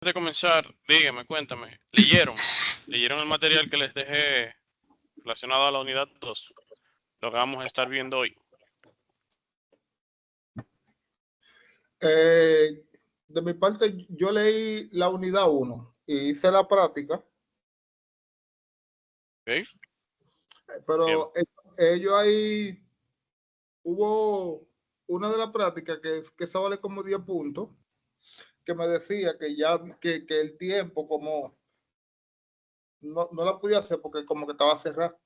de comenzar, dígame, cuéntame, ¿leyeron el material que les dejé relacionado a la unidad 2? Lo que vamos a estar viendo hoy. De mi parte, yo leí la unidad 1 y hice la práctica, ¿Ok? Bien. pero ellos ahí hubo una de las prácticas que esa vale como 10 puntos, que me decía que ya que el tiempo como no la podía hacer porque como que estaba cerrado.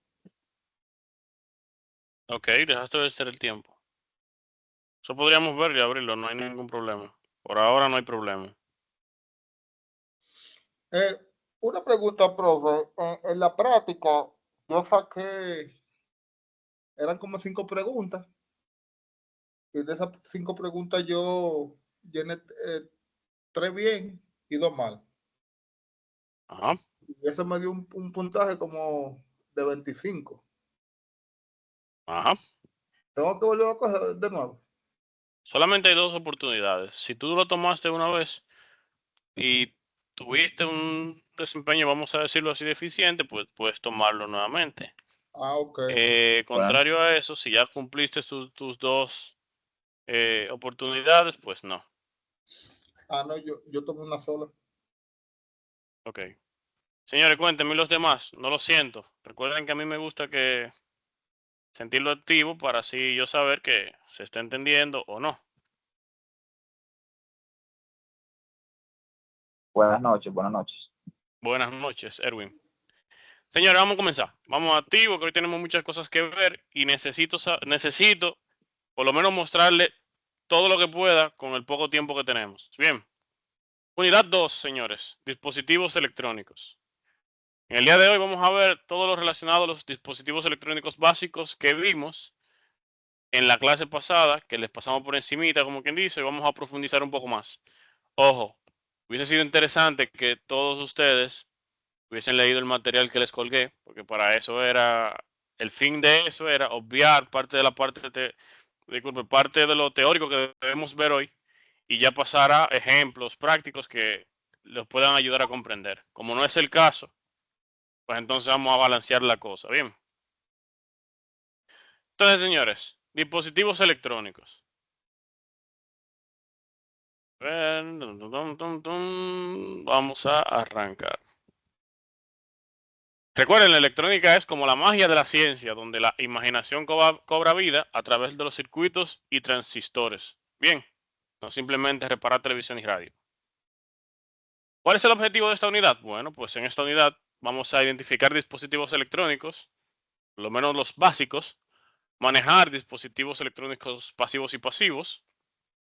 Ok, dejaste de ser el tiempo. Eso podríamos verlo y abrirlo, no hay ningún problema. Por ahora no hay problema. Eh, una pregunta, profe. En la práctica, yo saqué, eran como 5 preguntas, y de esas 5 preguntas yo llené 3 bien y 2 mal. Ajá, Y eso me dio un puntaje como de 25. ajá. Tengo que volver a coger de nuevo. Solamente hay dos oportunidades. Si tú lo tomaste una vez y tuviste un desempeño, vamos a decirlo así, deficiente, pues puedes tomarlo nuevamente. Ah, ok. Bueno, Contrario a eso, si ya cumpliste tus dos oportunidades, pues no. Ah, no, yo tomé una sola. Ok. Señores, cuéntenme los demás. No lo siento. Recuerden que a mí me gusta que sentirlo activo para así yo saber que se está entendiendo o no. buenas noches, buenas noches. Buenas noches, Erwin. Señores, vamos a comenzar. Vamos activo, que hoy tenemos muchas cosas que ver y necesito por lo menos mostrarle todo lo que pueda con el poco tiempo que tenemos. Bien. Unidad 2, señores. Dispositivos electrónicos. En el día de hoy vamos a ver todo lo relacionado a los dispositivos electrónicos básicos que vimos en la clase pasada, que les pasamos por encimita, como quien dice, y vamos a profundizar un poco más. Ojo, hubiese sido interesante que todos ustedes hubiesen leído el material que les colgué, porque para eso era, el fin de eso era obviar parte de lo teórico que debemos ver hoy y ya pasar a ejemplos prácticos que los puedan ayudar a comprender. Como no es el caso, pues entonces vamos a balancear la cosa. Bien. Entonces, señores, dispositivos electrónicos. Vamos a arrancar. Recuerden, la electrónica es como la magia de la ciencia, donde la imaginación cobra vida a través de los circuitos y transistores. Bien, no simplemente reparar televisión y radio. ¿Cuál es el objetivo de esta unidad? Bueno, pues en esta unidad vamos a identificar dispositivos electrónicos, por lo menos los básicos, manejar dispositivos electrónicos pasivos y pasivos,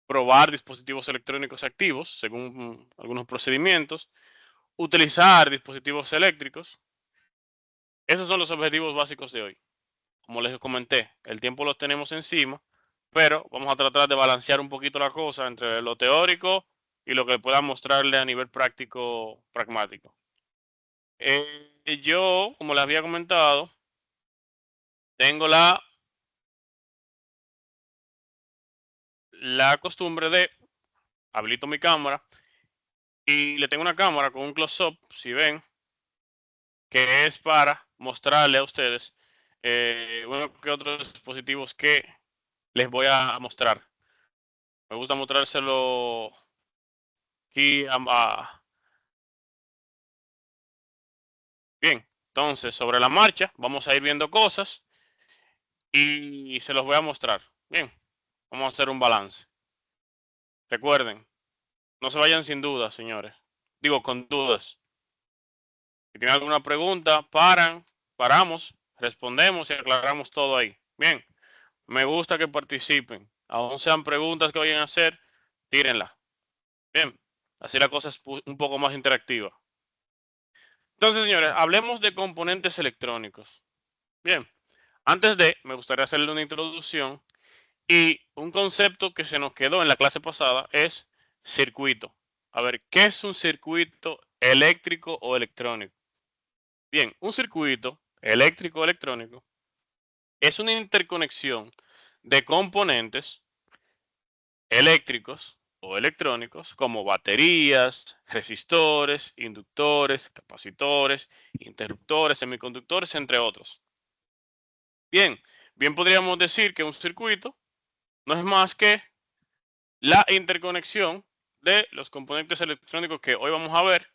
probar dispositivos electrónicos activos según algunos procedimientos, utilizar dispositivos eléctricos. Esos son los objetivos básicos de hoy. Como les comenté, el tiempo lo tenemos encima, pero vamos a tratar de balancear un poquito la cosa entre lo teórico y lo que pueda mostrarle a nivel práctico, pragmático. Yo, como les había comentado, tengo la costumbre de habilito mi cámara y le tengo una cámara con un close-up, si ven, que es para mostrarle a ustedes uno que otros dispositivos que les voy a mostrar. Me gusta mostrárselo aquí bien. Entonces, sobre la marcha, vamos a ir viendo cosas y se los voy a mostrar. Bien, vamos a hacer un balance. Recuerden, no se vayan sin dudas, señores. Digo, con dudas. Si tienen alguna pregunta, paramos, respondemos y aclaramos todo ahí. Bien, me gusta que participen. Aún sean preguntas que vayan a hacer, tírenlas. Bien, así la cosa es un poco más interactiva. Entonces, señores, hablemos de componentes electrónicos. Bien, antes de, me gustaría hacerle una introducción y un concepto que se nos quedó en la clase pasada es circuito. A ver, ¿qué es un circuito eléctrico o electrónico? Bien, un circuito eléctrico o electrónico es una interconexión de componentes eléctricos o electrónicos como baterías, resistores, inductores, capacitores, interruptores, semiconductores, entre otros. Bien, bien podríamos decir que un circuito no es más que la interconexión de los componentes electrónicos que hoy vamos a ver,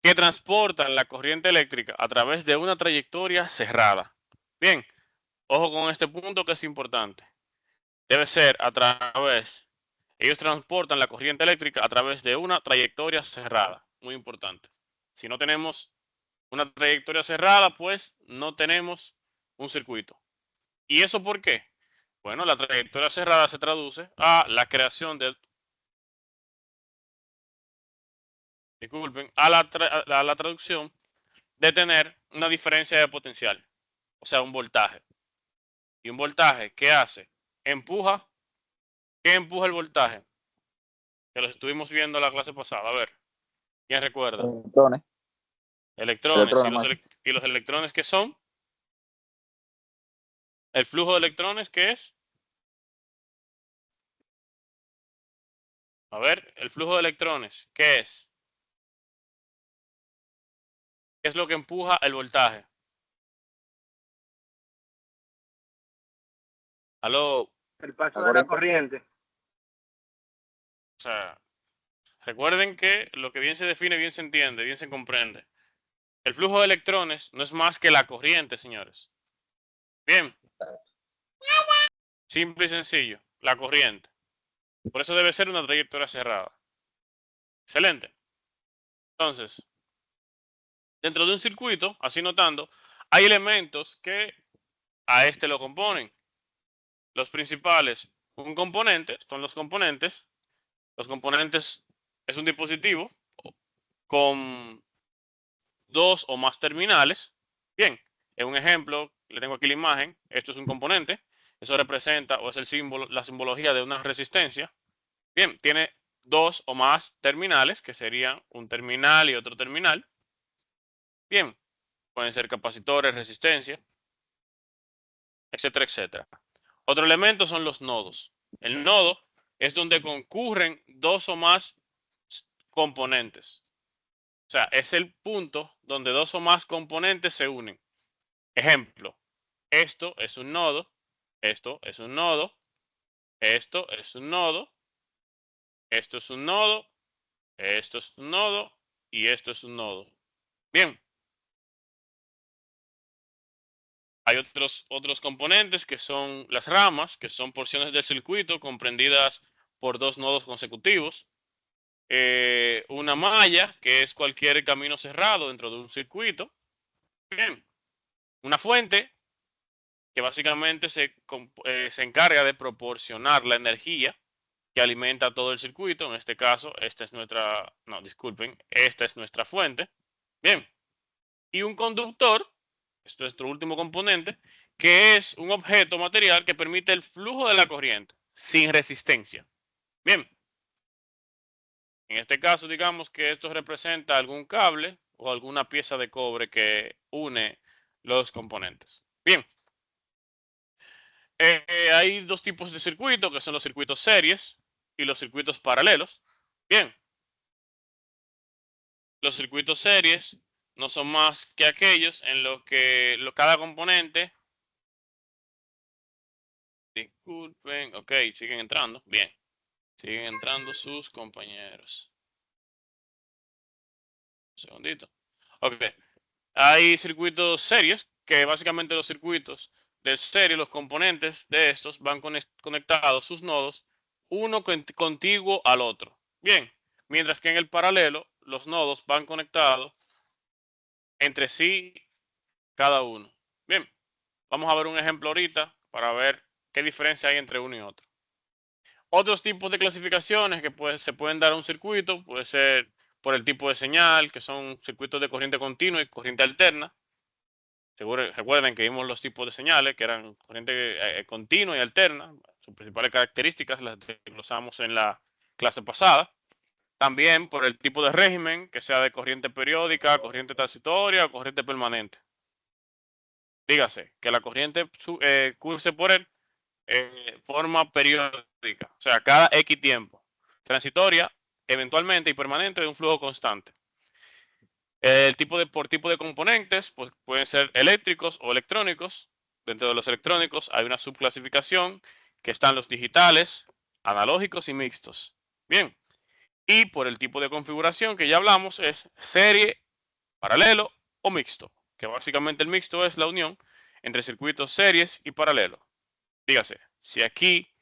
que transportan la corriente eléctrica a través de una trayectoria cerrada. Bien, ojo con este punto que es importante. Debe ser a través, ellos transportan la corriente eléctrica a través de una trayectoria cerrada. Muy importante. Si no tenemos una trayectoria cerrada, pues no tenemos un circuito. ¿Y eso por qué? Bueno, la trayectoria cerrada se traduce a la creación de, disculpen, a la traducción de tener una diferencia de potencial, o sea, un voltaje. ¿Y un voltaje qué hace? Empuja. ¿Qué empuja el voltaje? Que lo estuvimos viendo la clase pasada. A ver, ¿quién recuerda? Electrones. Electrones. Electrones, maestro. ¿Y los electrones qué son? ¿El flujo de electrones qué es? A ver, el flujo de electrones, ¿qué es? ¿Qué es lo que empuja el voltaje? Aló, El paso de la corriente. o sea, recuerden que lo que bien se define, bien se entiende, bien se comprende. El flujo de electrones no es más que la corriente, señores. Bien. Simple y sencillo, la corriente. Por eso debe ser una trayectoria cerrada. Excelente. Entonces, dentro de un circuito, así notando, hay elementos que a este lo componen. Los principales, un componente, son los componentes. Los componentes es un dispositivo con dos o más terminales. Bien, en un ejemplo, le tengo aquí la imagen. Esto es un componente. Eso representa o es el símbolo, la simbología de una resistencia. Bien, tiene dos o más terminales, que serían un terminal y otro terminal. Bien, pueden ser capacitores, resistencia, etcétera, etcétera. Otro elemento son los nodos. El nodo es donde concurren dos o más componentes. O sea, es el punto donde dos o más componentes se unen. Ejemplo, esto es un nodo, esto es un nodo, esto es un nodo, esto es un nodo, esto es un nodo y esto es un nodo. Bien. Hay otros componentes que son las ramas, que son porciones del circuito comprendidas por dos nodos consecutivos. Una malla, que es cualquier camino cerrado dentro de un circuito. Bien. Una fuente, que básicamente se encarga de proporcionar la energía que alimenta todo el circuito. En este caso, esta es nuestra, no, disculpen, esta es nuestra fuente. Bien. Y un conductor, esto es nuestro último componente, que es un objeto material que permite el flujo de la corriente sin resistencia. Bien. En este caso, digamos que esto representa algún cable o alguna pieza de cobre que une los componentes. Bien. Hay dos tipos de circuitos, que son los circuitos series y los circuitos paralelos. Bien. Los circuitos series no son más que aquellos en los que cada componente. Disculpen, ok, siguen entrando. Bien, siguen entrando sus compañeros. Un segundito. Ok, hay circuitos serios, que básicamente los circuitos de serie, los componentes de estos van conectados, sus nodos, uno contiguo al otro. Bien, mientras que en el paralelo, los nodos van conectados entre sí cada uno. Bien, vamos a ver un ejemplo ahorita para ver qué diferencia hay entre uno y otro. Otros tipos de clasificaciones que se pueden dar a un circuito, puede ser por el tipo de señal, que son circuitos de corriente continua y corriente alterna. Recuerden que vimos los tipos de señales, que eran corriente continua y alterna. Sus principales características las desglosamos en la clase pasada. También por el tipo de régimen, que sea de corriente periódica, corriente transitoria o corriente permanente. Dígase, que la corriente curse por él forma periódica, o sea, cada X tiempo. transitoria, eventualmente y permanente de un flujo constante. Por tipo de componentes, pues pueden ser eléctricos o electrónicos. Dentro de los electrónicos hay una subclasificación que están los digitales, analógicos y mixtos. Bien, y por el tipo de configuración que ya hablamos es serie, paralelo o mixto, que básicamente el mixto es la unión entre circuitos series y paralelo. Dígase, si aquí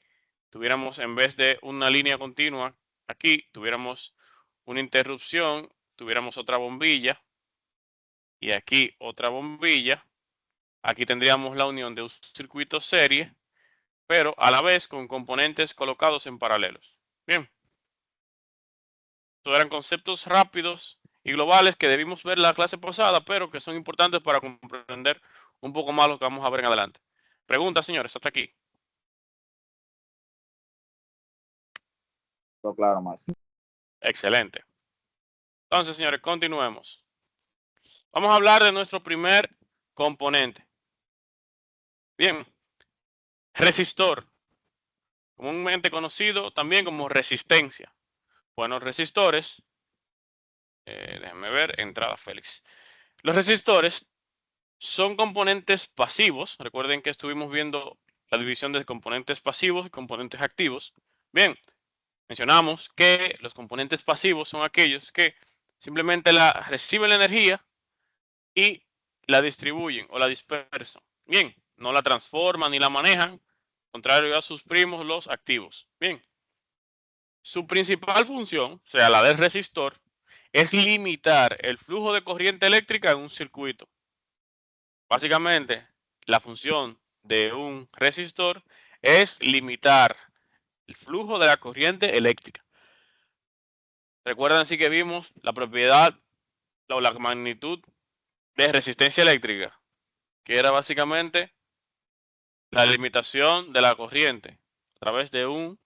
tuviéramos, en vez de una línea continua, aquí tuviéramos una interrupción, tuviéramos otra bombilla y aquí otra bombilla, aquí tendríamos la unión de un circuito serie, pero a la vez con componentes colocados en paralelos. Bien, estos eran conceptos rápidos y globales que debimos ver la clase pasada, pero que son importantes para comprender un poco más lo que vamos a ver en adelante. Preguntas, señores, hasta aquí. Todo claro, maestro. Excelente. Entonces, señores, continuemos. Vamos a hablar de nuestro primer componente. Bien, resistor, comúnmente conocido también como resistencia. Bueno, resistores, déjenme ver, entrada Félix. Los resistores son componentes pasivos. Recuerden que estuvimos viendo la división de componentes pasivos y componentes activos. Bien, mencionamos que los componentes pasivos son aquellos que simplemente reciben la energía y la distribuyen o la dispersan. Bien, no la transforman ni la manejan, contrario a sus primos los activos. Bien, su principal función, o sea, la del resistor, es limitar el flujo de corriente eléctrica en un circuito. Básicamente, la función de un resistor es limitar el flujo de la corriente eléctrica. Recuerdan sí que vimos la propiedad o la magnitud de resistencia eléctrica, que era básicamente la limitación de la corriente a través de un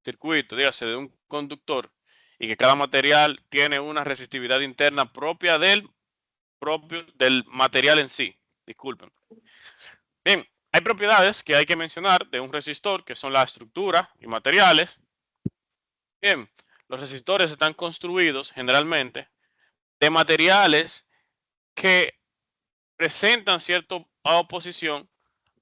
circuito, dígase de un conductor, y que cada material tiene una resistividad interna propia del material en sí. Disculpen. Bien, hay propiedades que hay que mencionar de un resistor, que son la estructura y materiales. Bien, los resistores están construidos generalmente de materiales que presentan cierta oposición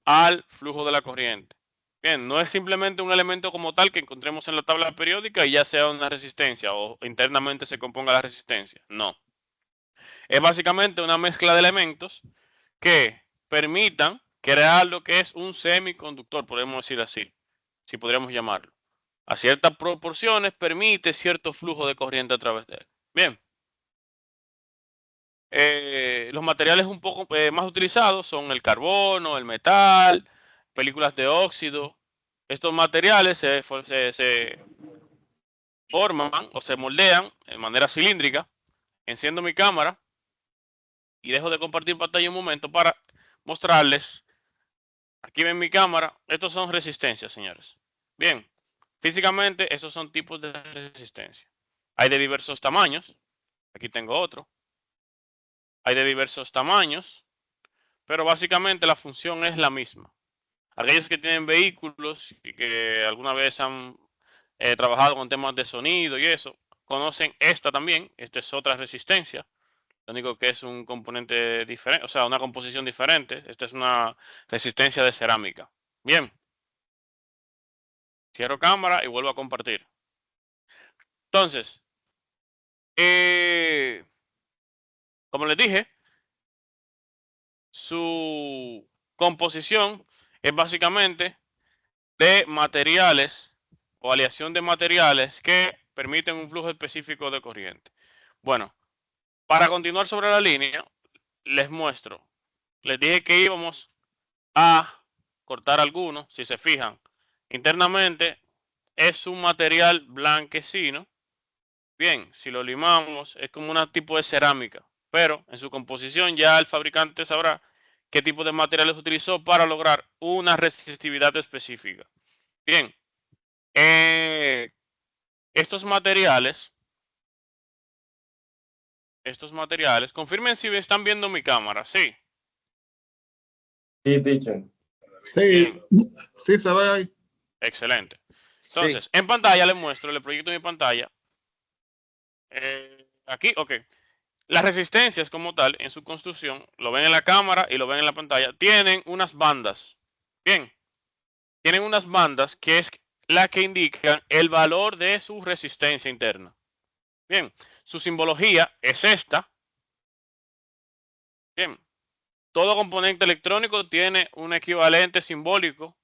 al flujo de la corriente. Bien, no es simplemente un elemento como tal que encontremos en la tabla periódica y ya sea una resistencia o internamente se componga la resistencia. No. Es básicamente una mezcla de elementos que permitan crear lo que es un semiconductor, podemos decir así, si podríamos llamarlo. A ciertas proporciones permite cierto flujo de corriente a través de él. Bien. Los materiales un poco más utilizados son el carbono, el metal, películas de óxido. Estos materiales se forman o se moldean de manera cilíndrica. Enciendo mi cámara y dejo de compartir pantalla un momento para mostrarles. Aquí ven mi cámara. Estos son resistencias, señores. Bien, físicamente estos son tipos de resistencia. Hay de diversos tamaños. Aquí tengo otro. Hay de diversos tamaños, pero básicamente la función es la misma. Aquellos que tienen vehículos y que alguna vez han trabajado con temas de sonido y eso, conocen esta también. Esta es otra resistencia. Lo único que es un componente diferente, o sea, una composición diferente. Esta es una resistencia de cerámica. Bien. Cierro cámara y vuelvo a compartir. Entonces, como les dije, su composición es básicamente de materiales o aleación de materiales que permiten un flujo específico de corriente. Bueno, para continuar sobre la línea, les muestro. Les dije que íbamos a cortar algunos, si se fijan. Internamente es un material blanquecino. Bien, si lo limamos es como un tipo de cerámica, pero en su composición ya el fabricante sabrá qué tipo de materiales utilizó para lograr una resistividad específica. Bien, estos materiales, confirmen si están viendo mi cámara, sí. Sí, teacher. Sí, Bien, sí se ve ahí. excelente. Entonces, en pantalla les muestro, le proyecto mi pantalla. Aquí, ok. Las resistencias como tal, en su construcción, lo ven en la cámara y lo ven en la pantalla, tienen unas bandas. Bien, tienen unas bandas que es la que indican el valor de su resistencia interna. Bien, su simbología es esta. Bien, todo componente electrónico tiene un equivalente simbólico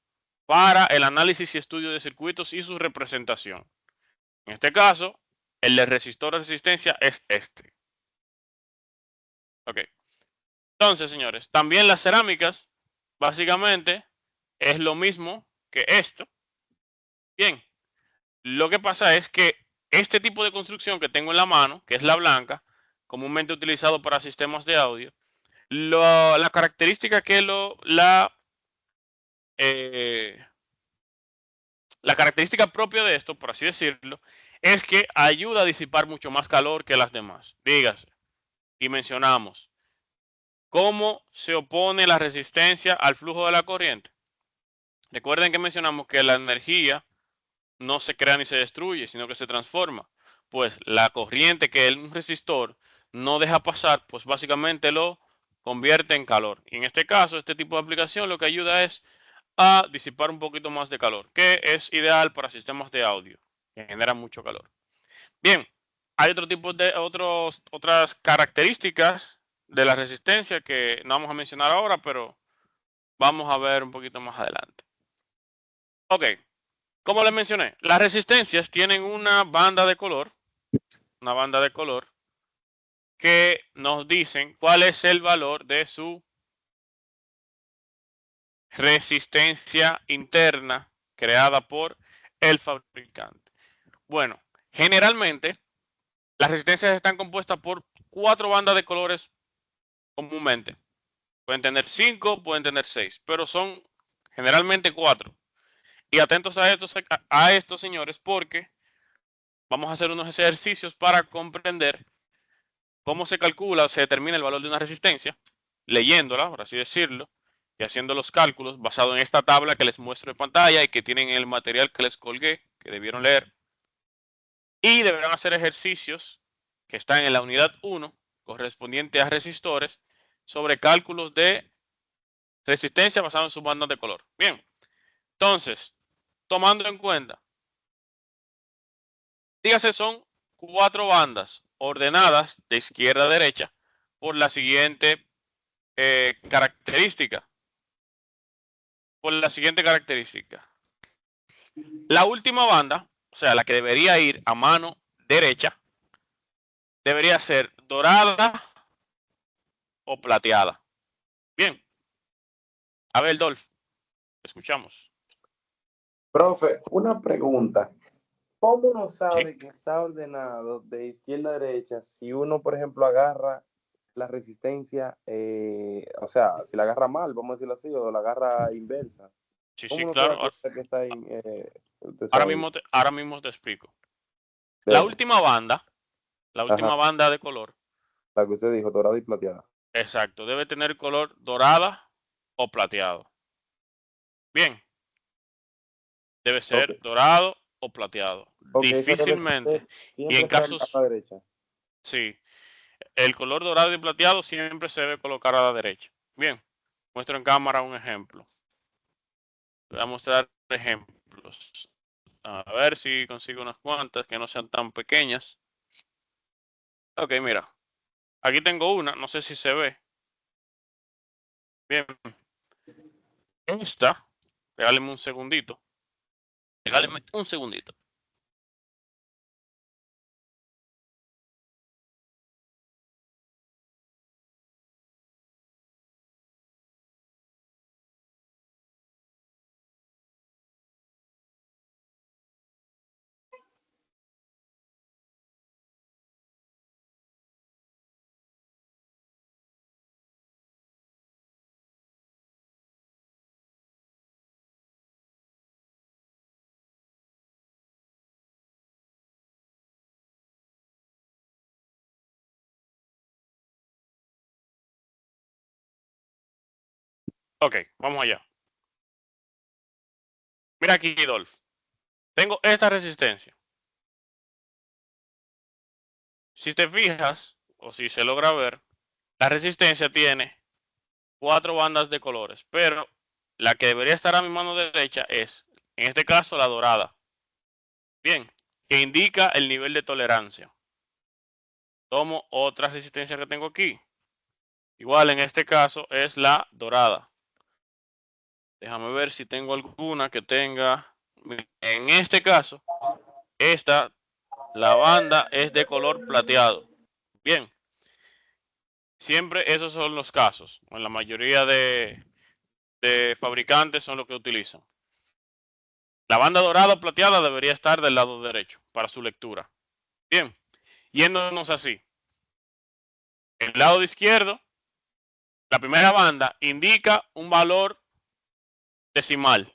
para el análisis y estudio de circuitos y su representación. En este caso, el de resistor de resistencia es este. Ok. Entonces, señores, también las cerámicas, básicamente, es lo mismo que esto. Bien, lo que pasa es que este tipo de construcción que tengo en la mano, que es la blanca, comúnmente utilizado para sistemas de audio, la característica que la característica propia de esto, por así decirlo, es que ayuda a disipar mucho más calor que las demás. Dígase, y mencionamos, ¿cómo se opone la resistencia al flujo de la corriente? Recuerden que mencionamos que la energía no se crea ni se destruye, sino que se transforma. Pues la corriente que un resistor no deja pasar, pues básicamente lo convierte en calor. Y en este caso, este tipo de aplicación lo que ayuda es a disipar un poquito más de calor, que es ideal para sistemas de audio, que generan mucho calor. Bien, hay otro tipo de otras características de la resistencia que no vamos a mencionar ahora, pero vamos a ver un poquito más adelante. Ok, como les mencioné, las resistencias tienen una banda de color que nos dicen cuál es el valor de su resistencia interna creada por el fabricante. Bueno, generalmente las resistencias están compuestas por 4 bandas de colores comúnmente. Pueden tener 5, pueden tener 6, pero son generalmente 4. Y atentos a estos señores, porque vamos a hacer unos ejercicios para comprender cómo se calcula o se determina el valor de una resistencia, leyéndola, por así decirlo, y haciendo los cálculos basado en esta tabla que les muestro en pantalla y que tienen en el material que les colgué, que debieron leer. Y deberán hacer ejercicios que están en la unidad 1, correspondiente a resistores, sobre cálculos de resistencia basado en sus bandas de color. Bien, entonces, tomando en cuenta, dígase, son 4 bandas ordenadas de izquierda a derecha por la siguiente característica. La última banda, o sea, la que debería ir a mano derecha, debería ser dorada o plateada. Bien. A ver, Dolph, escuchamos. Profe, una pregunta. ¿Cómo uno Sí. sabe que está ordenado de izquierda a derecha si uno, por ejemplo, agarra la resistencia, o sea, si la agarra mal, vamos a decirlo así, o la agarra inversa? Sí, ¿Cómo sí, uno se da claro. cuenta que está ahí? Usted Ahora sabe. mismo te explico. La Dele. última banda Ajá, de color, la que usted dijo, dorada y plateada. exacto, debe tener color dorada o plateado. Bien, debe Ok, ser dorado o plateado. ok, eso debe Difícilmente. ser, Y en siempre ser a casos, la derecha. sí, el color dorado y plateado siempre se debe colocar a la derecha. Bien, muestro en cámara un ejemplo. Voy a mostrar ejemplos. A ver si consigo unas cuantas que no sean tan pequeñas. Ok, mira. Aquí tengo una, no sé si se ve. Bien. Esta, regáleme un segundito. Regáleme un segundito. Ok, vamos allá. Mira aquí, Dolph. tengo esta resistencia. Si te fijas, o si se logra ver, la resistencia tiene 4 bandas de colores, pero la que debería estar a mi mano derecha es, en este caso, la dorada. Bien, que indica el nivel de tolerancia. Tomo otra resistencia que tengo aquí. Igual en este caso es la dorada. Déjame ver si tengo alguna que tenga. En este caso, la banda es de color plateado. Bien, siempre esos son los casos. En la mayoría de fabricantes son los que utilizan. La banda dorada o plateada debería estar del lado derecho para su lectura. Bien, yéndonos así. El lado izquierdo, la primera banda indica un valor decimal.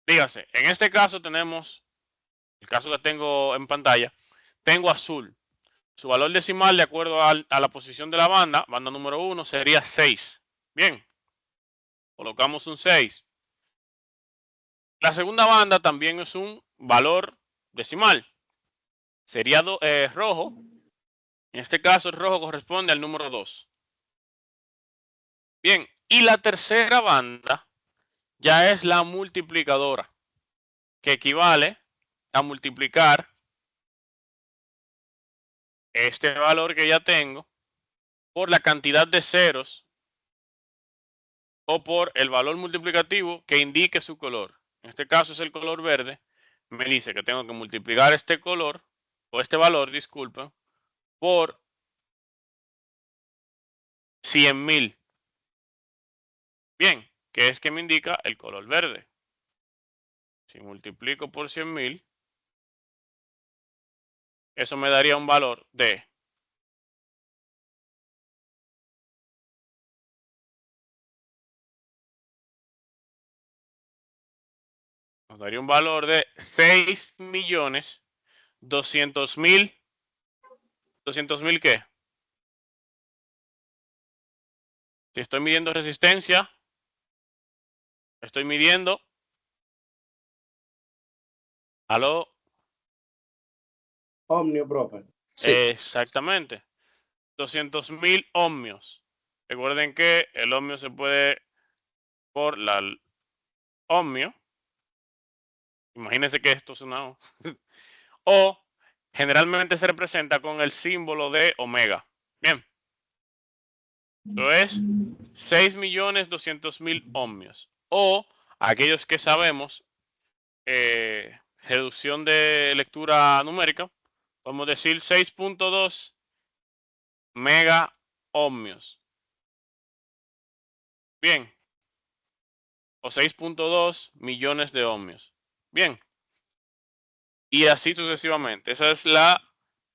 Dígase, en este caso tenemos, el caso que tengo en pantalla, tengo azul. Su valor decimal, de acuerdo a la posición de la banda número 1, sería 6. Bien, colocamos un 6. La segunda banda también es un valor decimal. Sería rojo. En este caso, el rojo corresponde al número 2. Bien, y la tercera banda ya es la multiplicadora, que equivale a multiplicar este valor que ya tengo por la cantidad de ceros o por el valor multiplicativo que indique su color. En este caso es el color verde. Me dice que tengo que multiplicar este color, o este valor, disculpen, por 100,000. Bien, que es que me indica el color verde. Si multiplico por 100,000, eso me daría un valor de nos daría un valor de 6,200,000. ¿200,000 qué? Si estoy midiendo resistencia, estoy midiendo. ¿Aló? Omnio, profe. Sí. Exactamente. 200,000 ohmios. Recuerden que el ohmio se puede por la ohmio. Imagínense que esto es una O. O generalmente se representa con el símbolo de omega. Bien. Esto es 6,200,000 ohmios. O aquellos que sabemos, reducción de lectura numérica, podemos decir 6,2 mega ohmios. Bien. O 6,2 millones de ohmios. Bien. Y así sucesivamente. Esa es la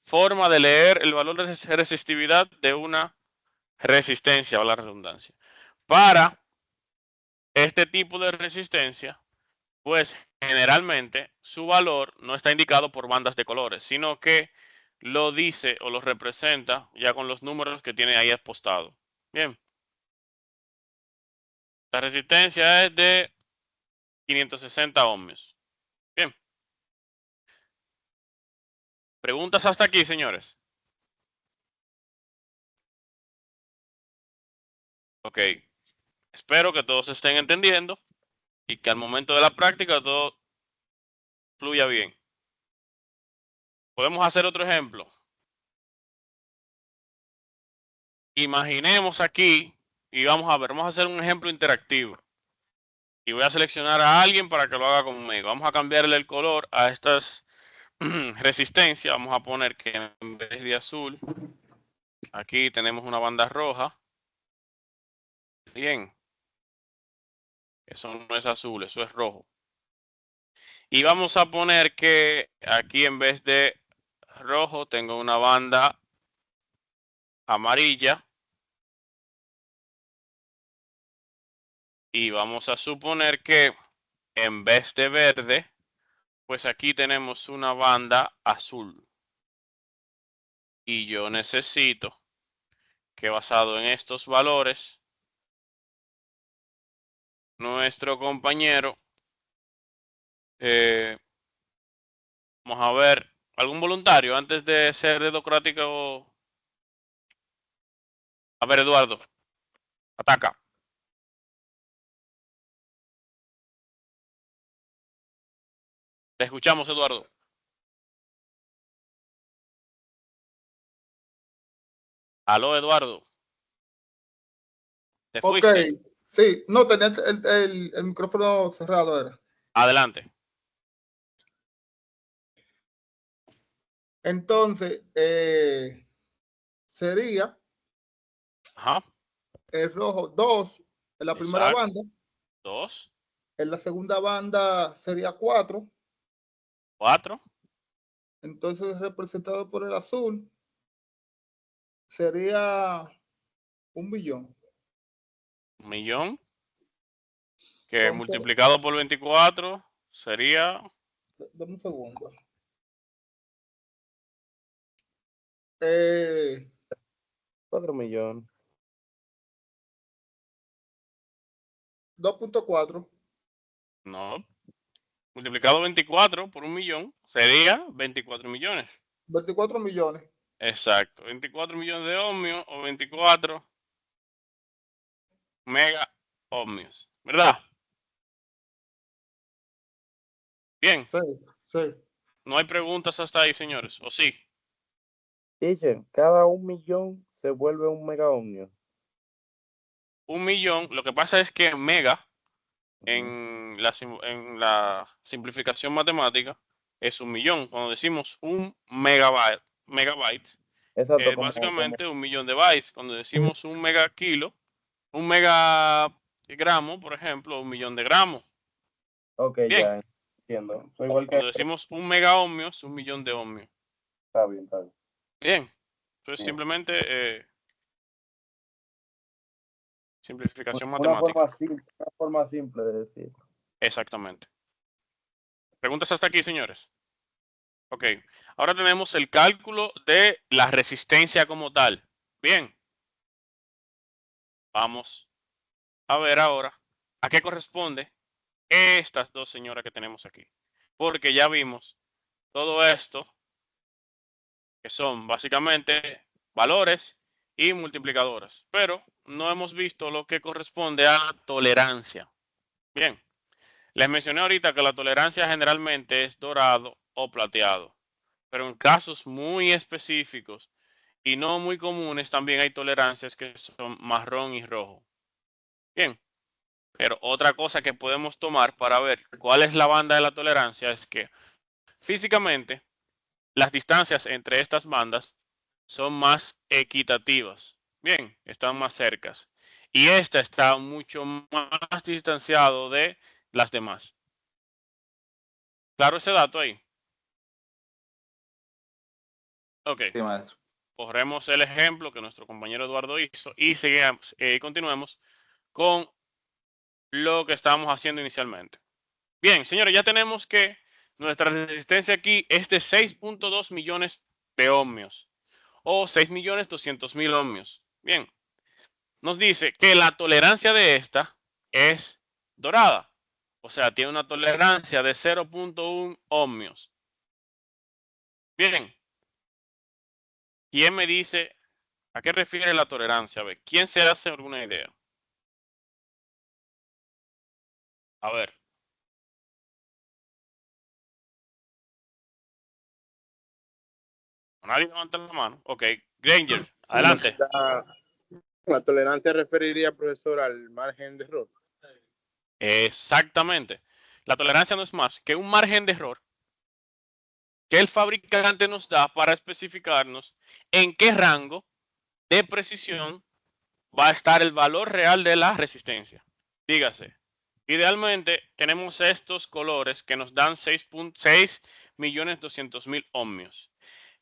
forma de leer el valor de resistividad de una resistencia, o la redundancia. Para este tipo de resistencia, pues generalmente su valor no está indicado por bandas de colores, sino que lo dice o lo representa ya con los números que tiene ahí apostado. Bien. La resistencia es de 560 ohmios. Bien. ¿Preguntas hasta aquí, señores? Ok. Espero que todos estén entendiendo y que al momento de la práctica todo fluya bien. Podemos hacer otro ejemplo. Imaginemos aquí y vamos a ver, vamos a hacer un ejemplo interactivo. Y voy a seleccionar a alguien para que lo haga conmigo. Vamos a cambiarle el color a estas resistencias. Vamos a poner que en vez de azul, aquí tenemos una banda roja. Bien. Eso no es azul, eso es rojo. Y vamos a poner que aquí en vez de rojo tengo una banda amarilla. Y vamos a suponer que en vez de verde, pues aquí tenemos una banda azul. Y yo necesito que basado en estos valores, nuestro compañero Vamos a ver, ¿algún voluntario antes de ser dedocrático? A ver, Eduardo, ataca. Te escuchamos, Eduardo. Aló, Eduardo. ¿Te Ok, fuiste? sí, no, tenía el micrófono cerrado, era. Adelante. Entonces, sería Ajá. el rojo 2 en la primera Exacto. banda, 2, en la segunda banda sería 4, 4. entonces representado por el azul sería 1 millón. 1 millón. Que Entonces, multiplicado por 24 sería dame un segundo. 4 millones. 2.4, no. Multiplicado 24 por 1 millón sería 24 millones. 24 millones. Exacto. 24 millones de ohmios o 24 mega ohmios. ¿Verdad? Bien. Sí, sí. No hay preguntas hasta ahí, señores. ¿O sí? Teacher, cada 1 millón se vuelve un mega ohmio. 1 millón. Lo que pasa es que mega en la simplificación matemática es 1 millón. Cuando decimos un megabyte Exacto, es básicamente 1 millón de bytes. Cuando decimos un megakilo, un megagramo, por ejemplo, 1 millón de gramos. Ok, Bien. ya entiendo. Soy igual que Cuando decimos un mega ohmio, es 1 millón de ohmios. está bien, está bien. Bien. Eso es Bien. simplemente simplificación Una matemática. forma simple de decir. Exactamente. ¿Preguntas hasta aquí, señores? Ok. Ahora tenemos el cálculo de la resistencia como tal. Bien. Vamos a ver ahora a qué corresponde estas dos señoras que tenemos aquí. Porque ya vimos todo esto, que son básicamente valores y multiplicadoras. Pero no hemos visto lo que corresponde a la tolerancia. Bien. Les mencioné ahorita que la tolerancia generalmente es dorado o plateado. Pero en casos muy específicos y no muy comunes también hay tolerancias que son marrón y rojo. Bien. Pero otra cosa que podemos tomar para ver cuál es la banda de la tolerancia es que físicamente las distancias entre estas bandas son más equitativas. Bien, están más cercas. Y esta está mucho más distanciado de las demás. Claro ese dato ahí. Ok. Sí, maestro. Corremos el ejemplo que nuestro compañero Eduardo hizo y seguimos, continuemos con lo que estábamos haciendo inicialmente. Bien, señores, ya tenemos que nuestra resistencia aquí es de 6.2 millones de ohmios o 6.200.000 ohmios. Bien, nos dice que la tolerancia de esta es dorada, o sea, tiene una tolerancia de 0.1 ohmios. Bien, ¿quién me dice a qué refiere la tolerancia? A ver, ¿quién se hace alguna idea? A ver. Nadie levanta la mano. Ok, Granger, adelante. La tolerancia referiría, profesor, al margen de error. Exactamente. La tolerancia no es más que un margen de error que el fabricante nos da para especificarnos en qué rango de precisión va a estar el valor real de la resistencia. Dígase, idealmente tenemos estos colores que nos dan 6.200.000 ohmios.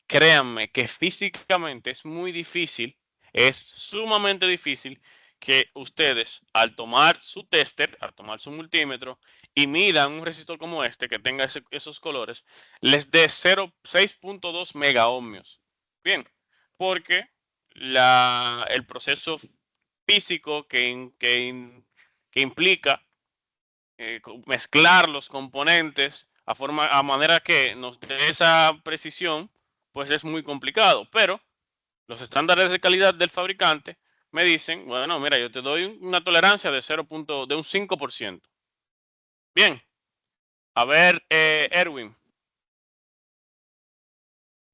Créanme que físicamente es muy difícil, es sumamente difícil que ustedes al tomar su tester, al tomar su multímetro y midan un resistor como este que tenga esos colores, les dé 6.2 mega ohmios. Bien, porque el proceso físico que implica mezclar los componentes a manera que nos dé esa precisión, pues es muy complicado. Pero los estándares de calidad del fabricante me dicen, bueno, mira, yo te doy una tolerancia de de un 5%. Bien, a ver, Erwin.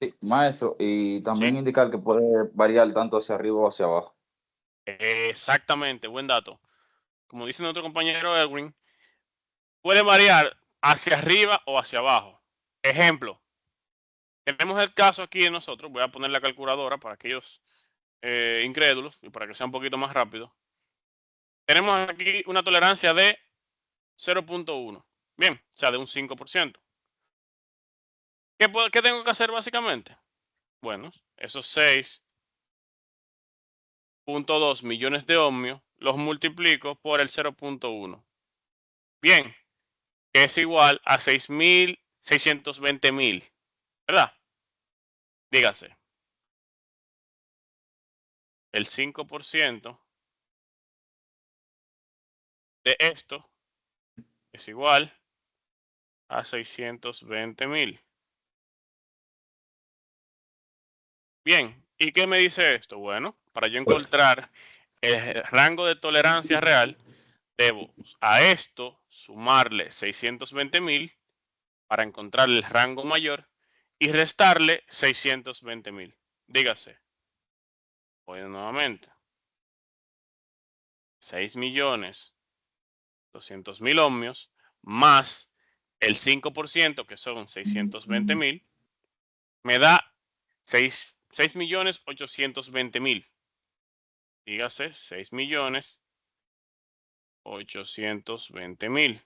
Sí, maestro, y también Sí, indicar que puede variar tanto hacia arriba o hacia abajo. exactamente, buen dato. Como dice nuestro compañero Erwin, puede variar hacia arriba o hacia abajo. Ejemplo, tenemos el caso aquí de nosotros, voy a poner la calculadora para aquellos incrédulos y para que sea un poquito más rápido. Tenemos aquí una tolerancia de 0.1. Bien, o sea, de un 5%. ¿Qué tengo que hacer básicamente? Bueno, esos 6.2 millones de ohmios los multiplico por el 0.1. Bien, que es igual a 620.000, ¿verdad? Dígase, el 5% de esto es igual a 620.000. Bien, ¿y qué me dice esto? Bueno, para yo encontrar el rango de tolerancia real, debo a esto sumarle 620.000 para encontrar el rango mayor y restarle 620.000. Dígase, voy nuevamente, 6.200.000 ohmios más el 5%, que son 620.000, me da 6.820.000. Dígase, 6.820.000.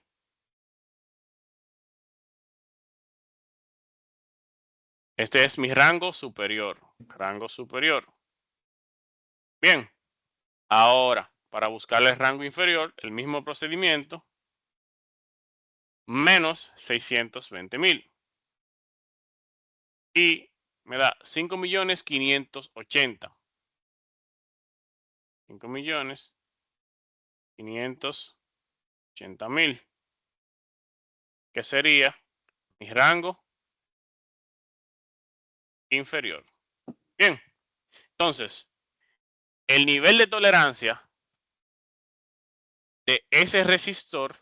Este es mi rango superior. Rango superior. Bien. Ahora, para buscar el rango inferior, el mismo procedimiento, menos 620.000. Y me da 5.580.000. 5.580.000. Que sería mi rango inferior. Bien. Entonces, el nivel de tolerancia de ese resistor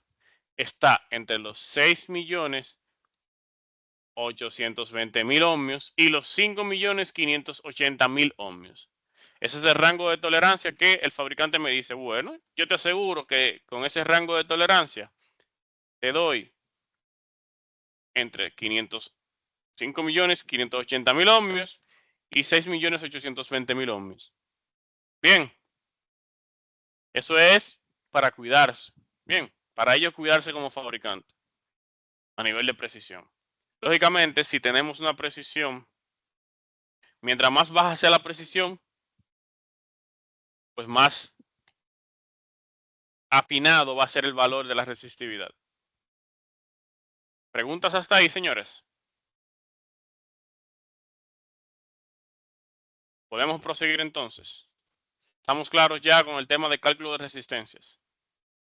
está entre los 6.820.000 ohmios y los 5.580.000 ohmios. Ese es el rango de tolerancia que el fabricante me dice, bueno, yo te aseguro que con ese rango de tolerancia te doy entre 5.580.000 ohmios y 6.820.000 ohmios. Bien, eso es para cuidarse. Bien, para ellos cuidarse como fabricante a nivel de precisión. Lógicamente, si tenemos una precisión, mientras más baja sea la precisión, pues más afinado va a ser el valor de la resistividad. ¿Preguntas hasta ahí, señores? ¿Podemos proseguir entonces? ¿Estamos claros ya con el tema de cálculo de resistencias?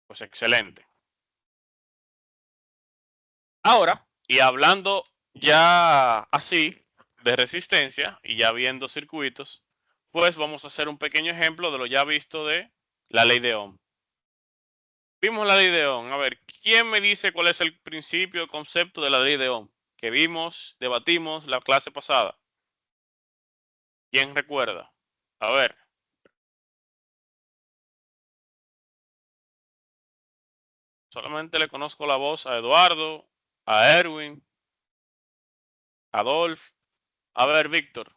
Pues excelente. Ahora, y hablando ya así de resistencia y ya viendo circuitos, pues vamos a hacer un pequeño ejemplo de lo ya visto de la ley de Ohm. Vimos la ley de Ohm. A ver, ¿quién me dice cuál es el principio, el concepto de la ley de Ohm? Que vimos, debatimos la clase pasada. ¿Quién recuerda? A ver. Solamente le conozco la voz a Eduardo, a Erwin, a Adolf. A ver, Víctor.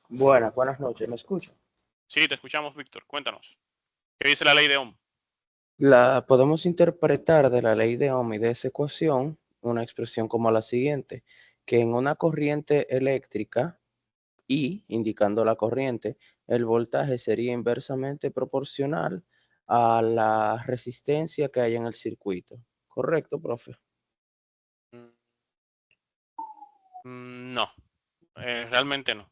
Buenas noches, ¿me escucha? Sí, te escuchamos, Víctor. Cuéntanos. ¿Qué dice la ley de Ohm? La podemos interpretar de la ley de Ohm y de esa ecuación una expresión como la siguiente, que en una corriente eléctrica I, indicando la corriente, el voltaje sería inversamente proporcional a la resistencia que hay en el circuito. ¿Correcto, profe? No, realmente no.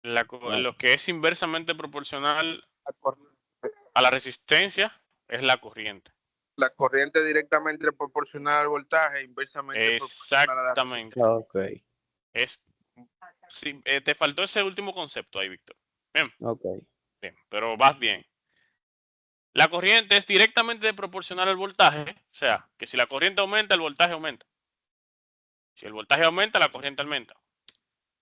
No. Lo que es inversamente proporcional La corriente. a la resistencia es la corriente. La corriente directamente proporcional al voltaje, inversamente proporcional a la Exactamente. Ok, Es, sí, te faltó ese último concepto ahí, Víctor. Bien, ok. bien, pero vas bien. La corriente es directamente proporcional al voltaje, o sea, que si la corriente aumenta, el voltaje aumenta. Si el voltaje aumenta, la corriente aumenta.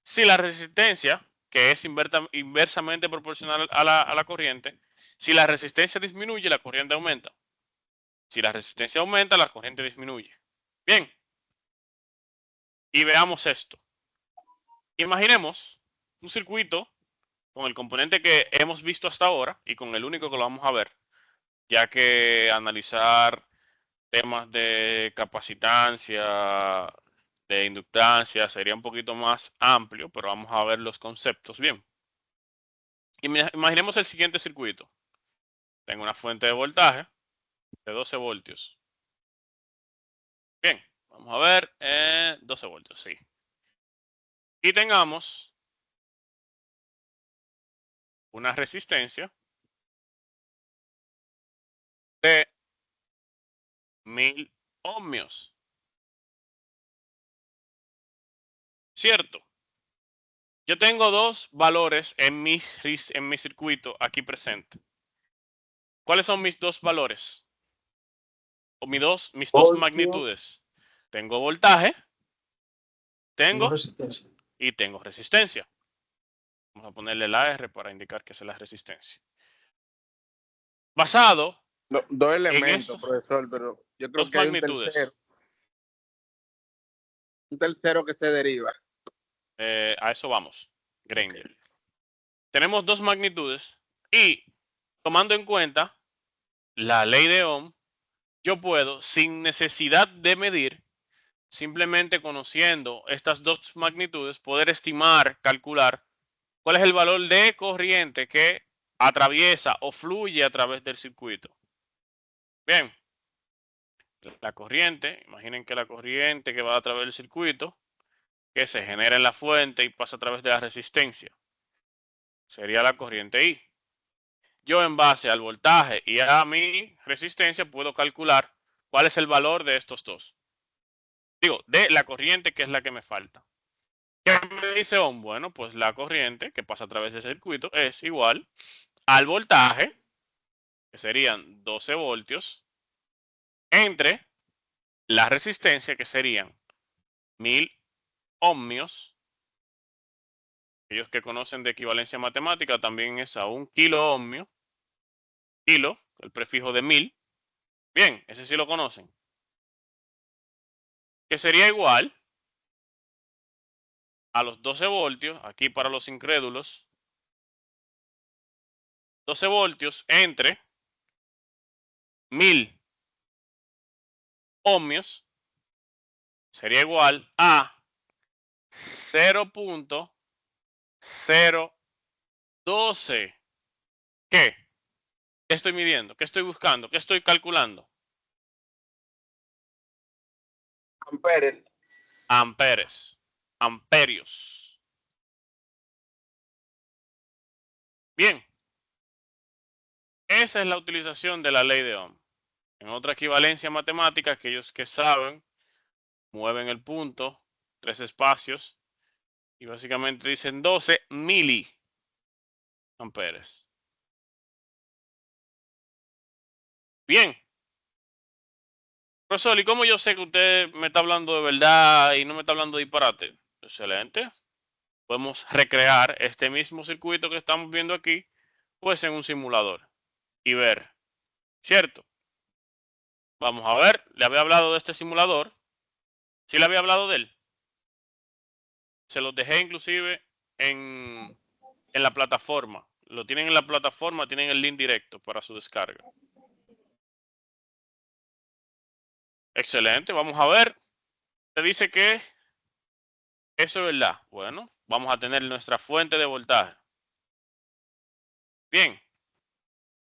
Si la resistencia, que es inversamente proporcional a la corriente, si la resistencia disminuye, la corriente aumenta. Si la resistencia aumenta, la corriente disminuye. Bien. Y veamos esto. Imaginemos un circuito con el componente que hemos visto hasta ahora y con el único que lo vamos a ver, ya que analizar temas de capacitancia, de inductancia, sería un poquito más amplio, pero vamos a ver los conceptos bien. Imaginemos el siguiente circuito. Tengo una fuente de voltaje de 12 voltios. Bien, vamos a ver, 12 voltios, sí. Y tengamos una resistencia de 1000 ohmios. ¿Cierto? Yo tengo dos valores en mi circuito aquí presente. ¿Cuáles son mis dos valores? O mis dos magnitudes. Tengo voltaje, tengo resistencia. y tengo resistencia. Vamos a ponerle la R para indicar que es la resistencia. Basado Dos en elementos, estos profesor, pero yo creo dos que hay magnitudes. un tercero que se deriva. A eso vamos, Granger. Tenemos dos magnitudes y tomando en cuenta la ley de Ohm, yo puedo, sin necesidad de medir, simplemente conociendo estas dos magnitudes, poder estimar, calcular cuál es el valor de corriente que atraviesa o fluye a través del circuito. Bien, la corriente, imaginen que la corriente que va a través del circuito, que se genera en la fuente y pasa a través de la resistencia, sería la corriente I. Yo en base al voltaje y a mi resistencia puedo calcular cuál es el valor de estos dos. Digo, de la corriente que es la que me falta. ¿Qué me dice Ohm? Bueno, pues la corriente que pasa a través del circuito es igual al voltaje, que serían 12 voltios, entre la resistencia, que serían 1000 ohmios. Aquellos que conocen de equivalencia matemática también es a 1 kilo ohmio. Kilo, el prefijo de 1000. Bien, ese sí lo conocen. Que sería igual a los 12 voltios, aquí para los incrédulos, 12 voltios entre 1000 ohmios sería igual a 0.012. ¿Qué? ¿Qué estoy midiendo? ¿Qué estoy buscando? ¿Qué estoy calculando? Amperes. Amperes. Amperios. Bien. Esa es la utilización de la ley de Ohm. En otra equivalencia matemática, aquellos que saben, mueven el punto, 3 espacios, y básicamente dicen 12 miliamperes. Bien. Profesor, ¿y cómo yo sé que usted me está hablando de verdad y no me está hablando de disparate? Excelente. Podemos recrear este mismo circuito que estamos viendo aquí, pues en un simulador y ver, ¿cierto? Vamos a ver, le había hablado de este simulador. ¿Sí le había hablado de él? Se los dejé inclusive en la plataforma. Lo tienen en la plataforma, tienen el link directo para su descarga. Excelente, vamos a ver. Te dice que eso es verdad. Bueno, vamos a tener nuestra fuente de voltaje. Bien.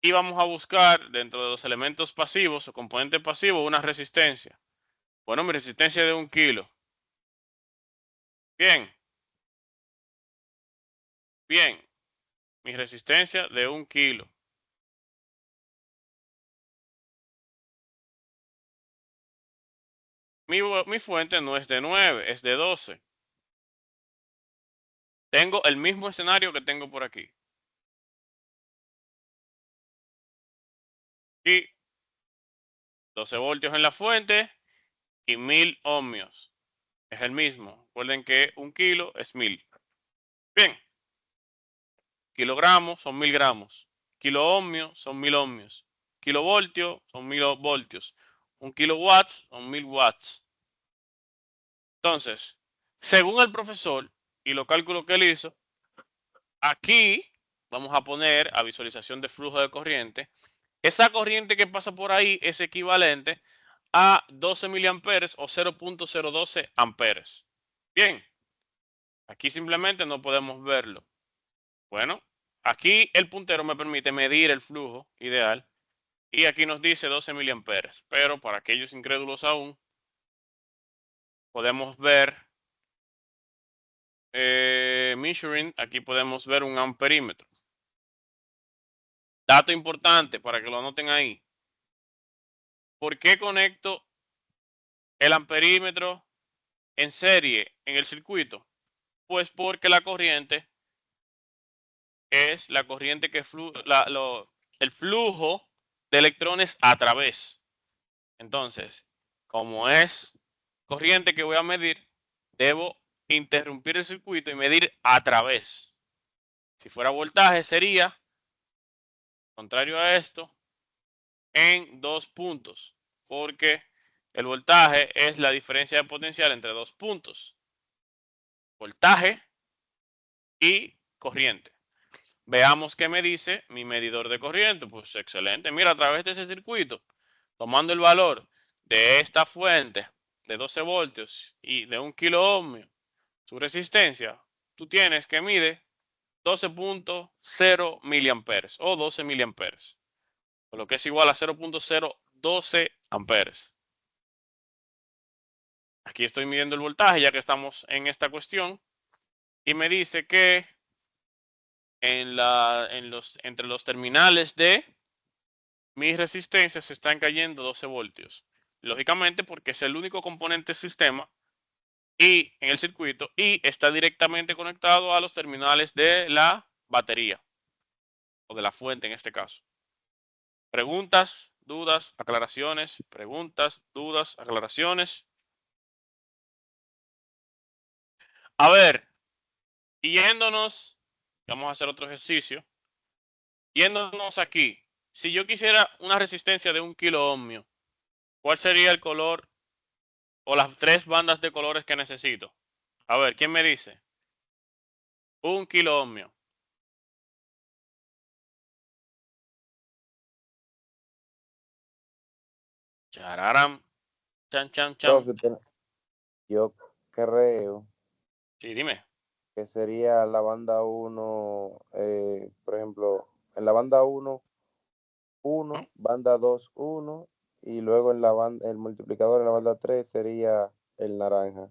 Y vamos a buscar dentro de los elementos pasivos o componentes pasivos una resistencia. Bueno, mi resistencia es de 1 kilo. Bien. Bien. Mi resistencia de 1 kilo. Mi fuente no es de 9, es de 12. Tengo el mismo escenario que tengo por aquí. Y 12 voltios en la fuente y 1000 ohmios. Es el mismo. Recuerden que 1 kilo es 1000. Bien. Kilogramos son 1000 gramos. Kilo ohmio son 1000 ohmios. Kilovoltio son 1000 voltios. 1 kilowatts son 1000 watts. Entonces, según el profesor y los cálculos que él hizo, aquí vamos a poner a visualización de flujo de corriente. Esa corriente que pasa por ahí es equivalente a 12 miliamperes o 0.012 amperes. Bien, aquí simplemente no podemos verlo. Bueno, aquí el puntero me permite medir el flujo ideal y aquí nos dice 12 miliamperes. Pero para aquellos incrédulos aún, podemos ver measuring, aquí podemos ver un amperímetro. Dato importante para que lo anoten ahí. ¿Por qué conecto el amperímetro en serie en el circuito? Pues porque la corriente es la corriente que el flujo de electrones a través. Entonces, como es corriente que voy a medir, debo interrumpir el circuito y medir a través. Si fuera voltaje sería, contrario a esto, en 2 puntos, porque el voltaje es la diferencia de potencial entre 2 puntos, voltaje y corriente. Veamos qué me dice mi medidor de corriente. Pues excelente. Mira, a través de ese circuito, tomando el valor de esta fuente de 12 voltios y de 1 kilo ohmio, su resistencia, tú tienes que mide 12.0 miliamperes o 12 miliamperes, lo que es igual a 0.012 amperes. Aquí estoy midiendo el voltaje ya que estamos en esta cuestión y me dice que entre los terminales de mis resistencias están cayendo 12 voltios. Lógicamente porque es el único componente sistema y en el circuito y está directamente conectado a los terminales de la batería o de la fuente en este caso. Preguntas, dudas, aclaraciones, preguntas, dudas, aclaraciones. A ver, yéndonos, vamos a hacer otro ejercicio. Yéndonos aquí, si yo quisiera una resistencia de 1 kilo ohmio, ¿cuál sería el color o las 3 bandas de colores que necesito? A ver, ¿quién me dice? 1 kilo ohmio. Chararam, chan, chan, chan. Profe, yo creo Sí, dime. que sería la banda 1, por ejemplo, en la banda 1, 1, banda 2, 1, y luego en la banda, el multiplicador en la banda 3 sería el naranja.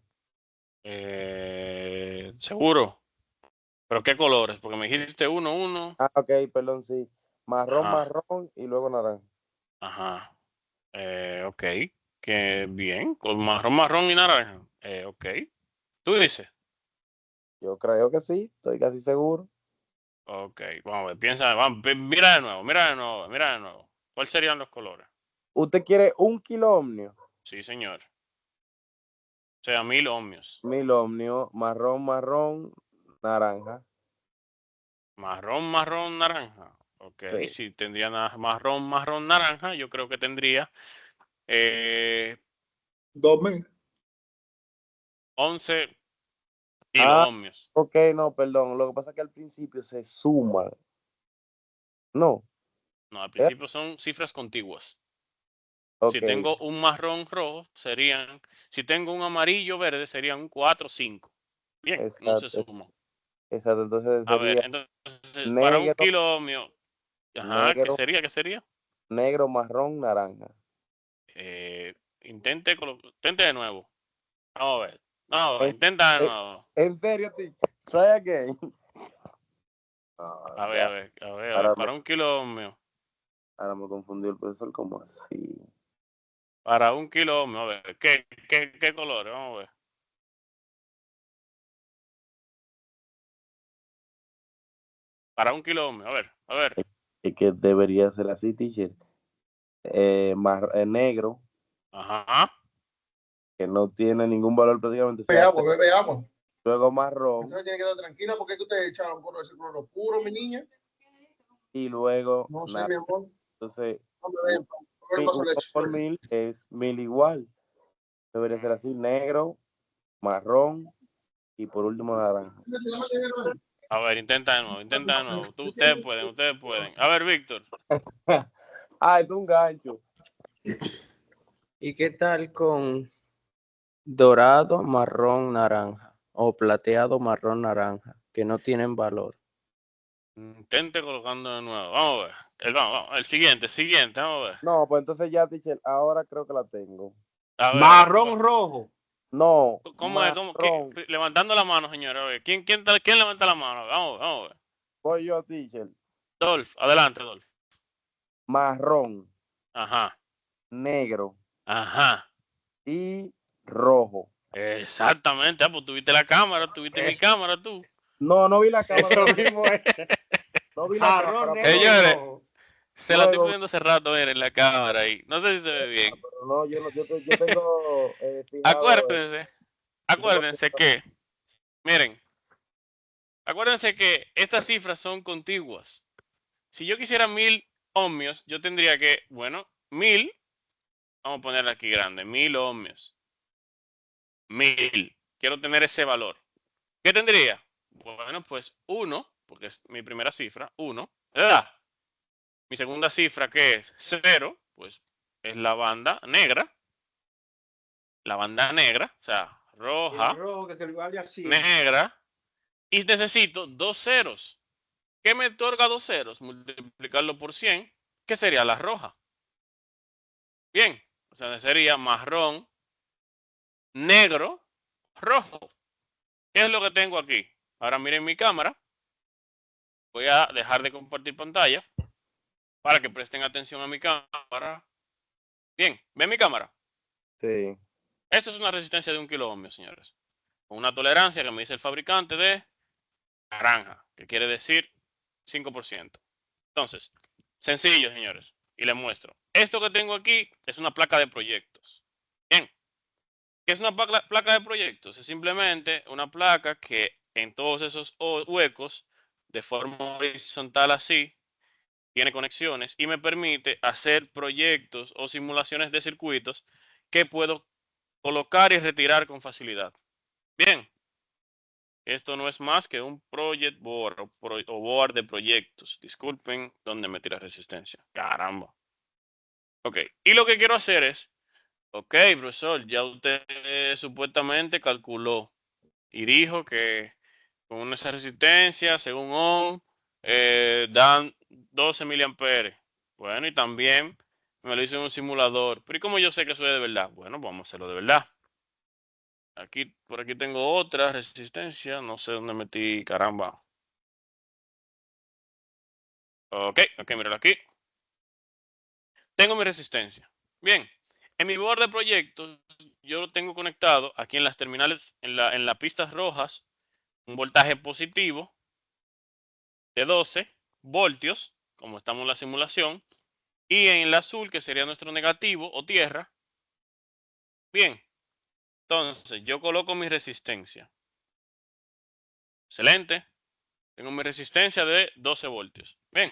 ¿Seguro? ¿Pero qué colores? Porque me dijiste 1, 1. Ah, ok, perdón, sí. Marrón, Ajá, marrón y luego naranja. ajá. Ok. Qué bien. Con marrón, marrón y naranja. Ok. ¿Tú dices? Yo creo que sí, estoy casi seguro. Ok. Vamos a ver. Piensa. Vamos, mira de nuevo, mira de nuevo, mira de nuevo. ¿Cuáles serían los colores? ¿Usted quiere 1 kilo ohmio? Sí, señor. O sea, 1000 ohmios. 1000 ohmio, marrón, marrón, naranja. Marrón, marrón, naranja. Ok. Sí. Si tendría marrón, marrón, naranja, yo creo que tendría 2000. 11 Ah, kiloohmios. ok, no, perdón. Lo que pasa es que al principio se suman. No. No, al principio son cifras contiguas. Si Ok, tengo un marrón rojo, serían, si tengo un amarillo verde, serían un 4 o 5. Bien, no se exacto, suma. exacto. Entonces A ver, sería entonces, para un negro, kiloohmio, ajá, ¿qué negro, sería? ¿Qué sería? negro, marrón, naranja. Intente de nuevo. Vamos a ver. No, En, intenta de en- nuevo. en serio, tío. Try again. Ah, A ver, a ya. ver, a ver, a ver. Ahora me, Para un kiloohmio. ahora me confundió el profesor, como así? Para 1 kilo ohmio, a ver, ¿qué colores? Vamos a ver. Para 1 kilo ohmio, a ver. Es que debería ser así, teacher. Negro, Ajá. que no tiene ningún valor prácticamente. Veamos, veamos. Luego marrón. Entonces tiene que quedar tranquila porque ustedes echaron por ese color oscuro, mi niña. Y luego No sé, mi amor. entonces No me vean. uno por 1000 es 1000 igual. Debería ser así, negro, marrón y por último naranja. A ver, intenta de nuevo. Ustedes pueden. A ver, Víctor. Es un gancho. ¿Y qué tal con dorado, marrón, naranja? O plateado, marrón, naranja, que no tienen valor. Intente colocando de nuevo. Vamos a ver. Vamos, el siguiente, vamos a ver. No, pues entonces ya, teacher, ahora creo que la tengo. A ver, Marrón rojo. No. ¿Cómo es? Levantando la mano, señora. A ver, ¿quién levanta la mano? Vamos a ver. Voy yo, teacher. Dolph, adelante, Dolph. Marrón, Ajá. negro Ajá. y rojo. Exactamente. Pues tuviste la cámara, tuviste mi cámara, tú. No vi la cámara. Eso mismo es. No vi la Marrón, cámara. negro y Señores, rojo. se la estoy poniendo hace rato, miren, en la cámara ahí. No sé si se ve bien. Pero no, yo tengo fijado. Acuérdense que, miren, acuérdense que estas cifras son contiguas. Si yo quisiera 1000 ohmios, yo tendría que, bueno, 1000, vamos a ponerle aquí grande, 1000 ohmios. 1000. Quiero tener ese valor. ¿Qué tendría? Bueno, pues 1, porque es mi primera cifra, 1, ¿verdad? Mi segunda cifra, que es 0, pues es la banda negra. La banda negra, o sea, roja, El rojo que te lo vale así. negra. Y necesito 2 ceros. ¿Qué me otorga 2 ceros? Multiplicarlo por 100, que sería la roja. Bien, o sea, sería marrón, negro, rojo. ¿Qué es lo que tengo aquí? Ahora miren mi cámara. Voy a dejar de compartir pantalla para que presten atención a mi cámara. Bien, ¿ven mi cámara? Sí. Esto es una resistencia de 1 kilo ohmio, señores. Con una tolerancia que me dice el fabricante de naranja, que quiere decir 5%. Entonces, sencillo, señores. Y les muestro. Esto que tengo aquí es una placa de proyectos. Bien. ¿Qué es una placa de proyectos? Es simplemente una placa que en todos esos huecos, de forma horizontal así, tiene conexiones y me permite hacer proyectos o simulaciones de circuitos que puedo colocar y retirar con facilidad. Bien. Esto no es más que un project board o board de proyectos. Disculpen donde metí la resistencia. Caramba. Ok. Y lo que quiero hacer es, ok, profesor, ya usted supuestamente calculó y dijo que con esa resistencia, según Ohm, dan 12 miliamperes. Bueno, y también me lo hizo en un simulador. Pero ¿y cómo yo sé que eso es de verdad? Bueno, vamos a hacerlo de verdad. Por aquí tengo otra resistencia. No sé dónde metí, caramba. Ok, míralo aquí. Tengo mi resistencia. Bien, en mi board de proyectos, yo lo tengo conectado aquí en las terminales, en las pistas rojas, un voltaje positivo de 12 voltios, como estamos en la simulación, y en el azul, que sería nuestro negativo o tierra. Bien, entonces yo coloco mi resistencia. Excelente. Tengo mi resistencia de 12 voltios. Bien,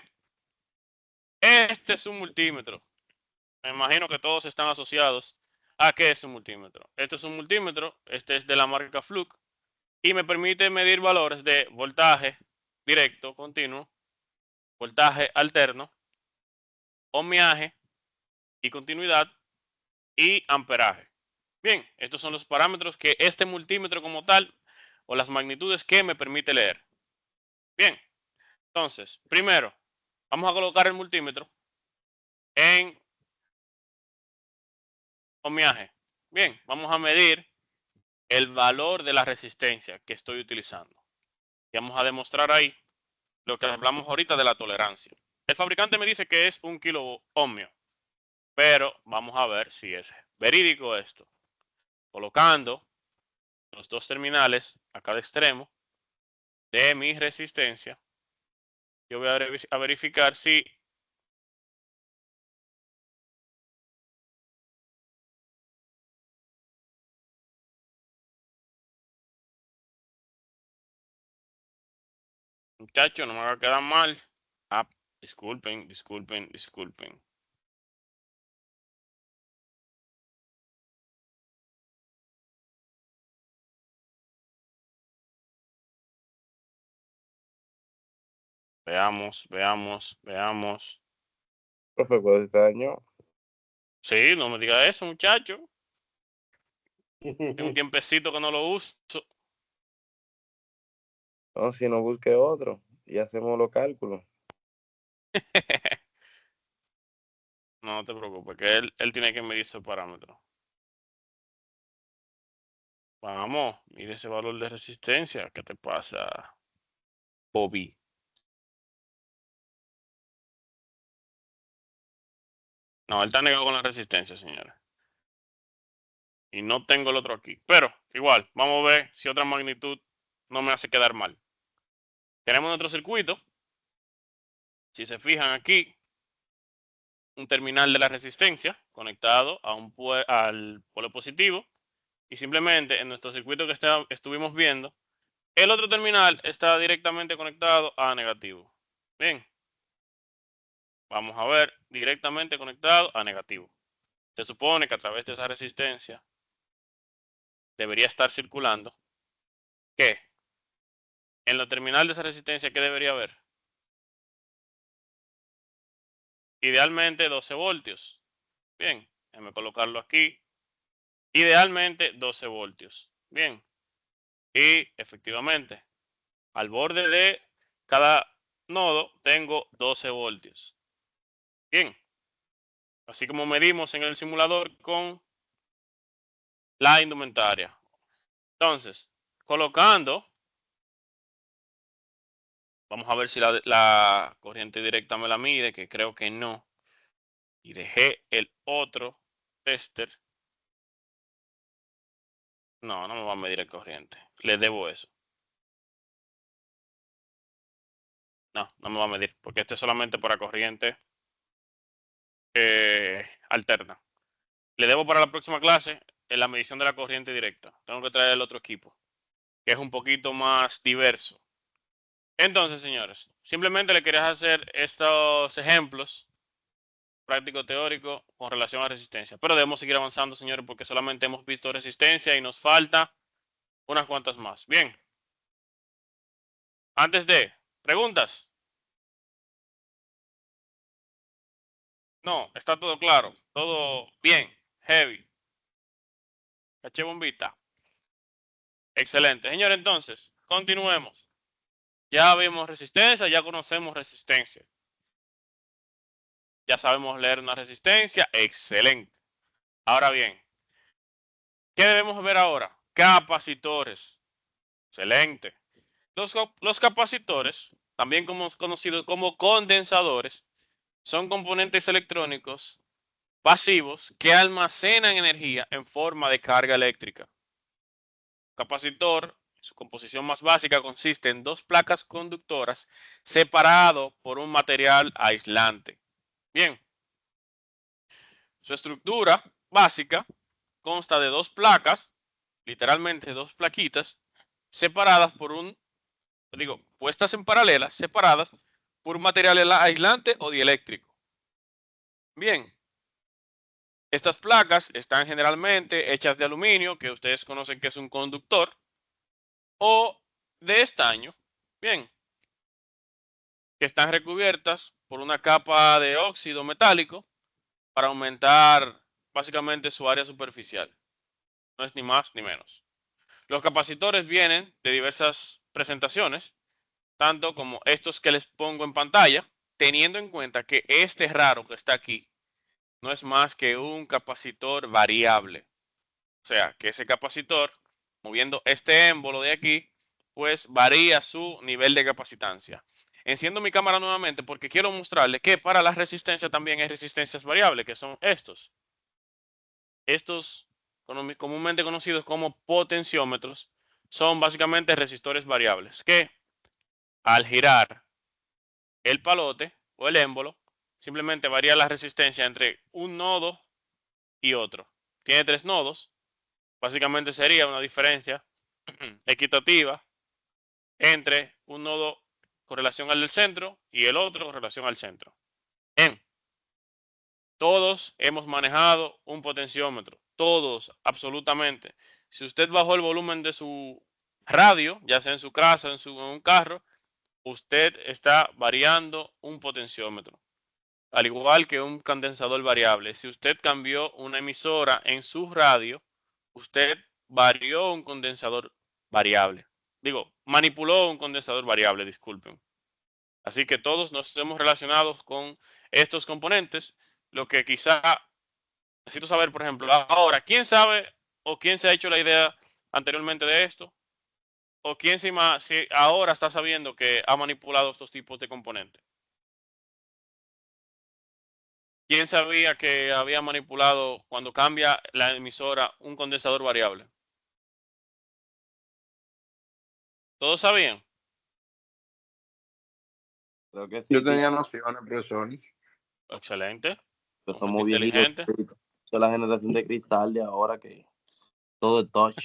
este es un multímetro. Me imagino que todos están asociados a qué es un multímetro. Este es un multímetro, este es de la marca Fluke y me permite medir valores de voltaje directo, continuo, voltaje alterno, ohmiaje y continuidad y amperaje. Bien, estos son los parámetros que este multímetro como tal o las magnitudes que me permite leer. Bien, entonces, primero, vamos a colocar el multímetro en ohmiaje. Bien, vamos a medir el valor de la resistencia que estoy utilizando. Y vamos a demostrar ahí lo que hablamos ahorita de la tolerancia. El fabricante me dice que es 1 kilo ohmio, Pero vamos a ver si es verídico esto. Colocando los dos terminales a cada extremo de mi resistencia, yo voy a verificar si muchacho, no me va a quedar mal. Ah, disculpen. Veamos. Profe, ¿cuál se dañó? Sí, no me diga eso, muchacho. Tengo un tiempecito que no lo uso. No, si no busque otro y hacemos los cálculos. No te preocupes, que él tiene que medir ese parámetro. Vamos, mire ese valor de resistencia. ¿Qué te pasa, Bobby? No, él está negado con la resistencia, señora. Y no tengo el otro aquí. Pero, igual, vamos a ver si otra magnitud no me hace quedar mal. Tenemos nuestro circuito. Si se fijan aquí, un terminal de la resistencia conectado a al polo positivo. Y simplemente en nuestro circuito que estuvimos viendo, el otro terminal está directamente conectado a negativo. Bien. Vamos a ver, directamente conectado a negativo. Se supone que a través de esa resistencia debería estar circulando. ¿Qué? En la terminal de esa resistencia, ¿qué debería haber? Idealmente 12 voltios. Bien, déjame colocarlo aquí. Idealmente 12 voltios. Bien. Y efectivamente, al borde de cada nodo tengo 12 voltios. Bien. Así como medimos en el simulador con la indumentaria. Entonces, colocando, vamos a ver si la corriente directa me la mide, que creo que no. Y dejé el otro tester. No, no me va a medir el corriente. Le debo eso. No me va a medir, porque este es solamente para corriente alterna. Le debo para la próxima clase en la medición de la corriente directa. Tengo que traer el otro equipo, que es un poquito más diverso. Entonces, señores, simplemente le quería hacer estos ejemplos práctico teórico con relación a resistencia. Pero debemos seguir avanzando, señores, porque solamente hemos visto resistencia y nos falta unas cuantas más. Bien. Antes de preguntas. No, está todo claro. Todo bien. Heavy. Caché bombita. Excelente. Señores, entonces, continuemos. Ya vimos resistencia, ya conocemos resistencia. Ya sabemos leer una resistencia. Excelente. Ahora bien, ¿qué debemos ver ahora? Capacitores. Excelente. Los capacitores, también conocidos como condensadores, son componentes electrónicos pasivos que almacenan energía en forma de carga eléctrica. Capacitor, su composición más básica consiste en dos placas conductoras separado por un material aislante. Bien, su estructura básica consta de dos placas, literalmente dos plaquitas, separadas por puestas en paralelas, separadas por un material aislante o dieléctrico. Bien, estas placas están generalmente hechas de aluminio, que ustedes conocen que es un conductor, o de estaño, bien, que están recubiertas por una capa de óxido metálico para aumentar básicamente su área superficial. No es ni más ni menos. Los capacitores vienen de diversas presentaciones, tanto como estos que les pongo en pantalla, teniendo en cuenta que este raro que está aquí no es más que un capacitor variable. O sea, que ese capacitor, moviendo este émbolo de aquí, pues varía su nivel de capacitancia. Enciendo mi cámara nuevamente porque quiero mostrarle que para la resistencia también hay resistencias variables, que son estos. Estos, comúnmente conocidos como potenciómetros, son básicamente resistores variables que al girar el palote o el émbolo, simplemente varía la resistencia entre un nodo y otro. Tiene 3 nodos. Básicamente sería una diferencia equitativa entre un nodo con relación al del centro y el otro con relación al centro. Bien. Todos hemos manejado un potenciómetro. Todos, absolutamente. Si usted bajó el volumen de su radio, ya sea en su casa, en un carro, usted está variando un potenciómetro. Al igual que un condensador variable. Si usted cambió una emisora en su radio, usted varió un condensador variable. Digo, manipuló un condensador variable, disculpen. Así que todos nos hemos relacionado con estos componentes. Lo que quizá necesito saber, por ejemplo, ahora, ¿quién sabe o quién se ha hecho la idea anteriormente de esto? ¿O quién si ahora está sabiendo que ha manipulado estos tipos de componentes? ¿Quién sabía que había manipulado cuando cambia la emisora un condensador variable? ¿Todos sabían? Creo que sí. Yo tenía nociones, profesor. Excelente. Que somos viejitos. Inteligente. Esa es la generación de cristal de ahora que todo es touch.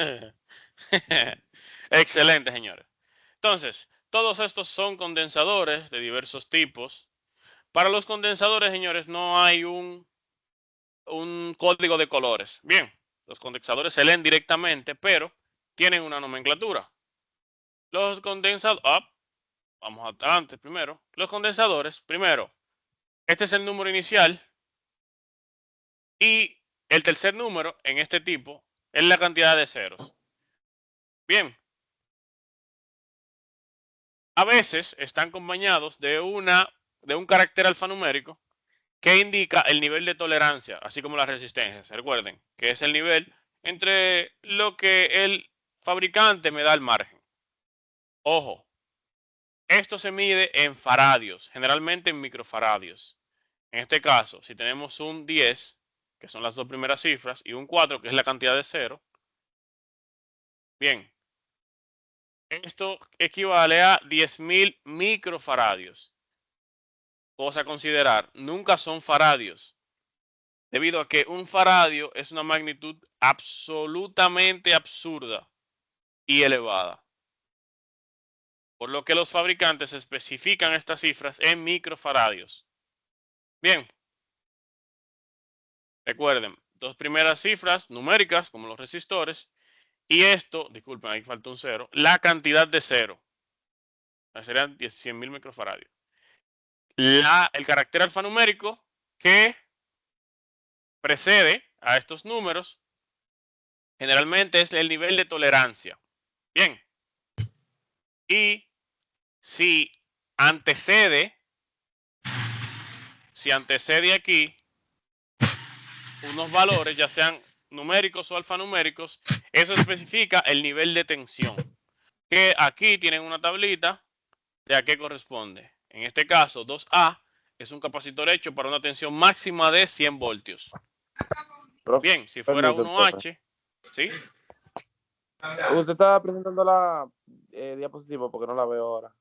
Excelente, señores. Entonces, todos estos son condensadores de diversos tipos. Para los condensadores, señores, no hay un código de colores. Bien, los condensadores se leen directamente, pero tienen una nomenclatura. Los condensadores, vamos adelante primero. Los condensadores, primero, este es el número inicial y el tercer número en este tipo es la cantidad de ceros. Bien. A veces están acompañados de un carácter alfanumérico que indica el nivel de tolerancia, así como las resistencias. Recuerden que es el nivel entre lo que el fabricante me da al margen. Ojo, esto se mide en faradios, generalmente en microfaradios. En este caso, si tenemos un 10, que son las dos primeras cifras, y un 4, que es la cantidad de cero, bien, esto equivale a 10.000 microfaradios. Cosa a considerar, nunca son faradios, debido a que un faradio es una magnitud absolutamente absurda y elevada. Por lo que los fabricantes especifican estas cifras en microfaradios. Bien, recuerden, dos primeras cifras numéricas como los resistores y esto, disculpen, ahí falta un cero, la cantidad de cero. Serían 100.000 microfaradios. El carácter alfanumérico que precede a estos números generalmente es el nivel de tolerancia. Bien. Y si antecede aquí unos valores, ya sean numéricos o alfanuméricos, eso especifica el nivel de tensión. Que aquí tienen una tablita de a qué corresponde. En este caso, 2A es un capacitor hecho para una tensión máxima de 100 voltios. Bien, si fuera 1H, ¿sí? Usted está presentando la diapositiva porque no la veo ahora.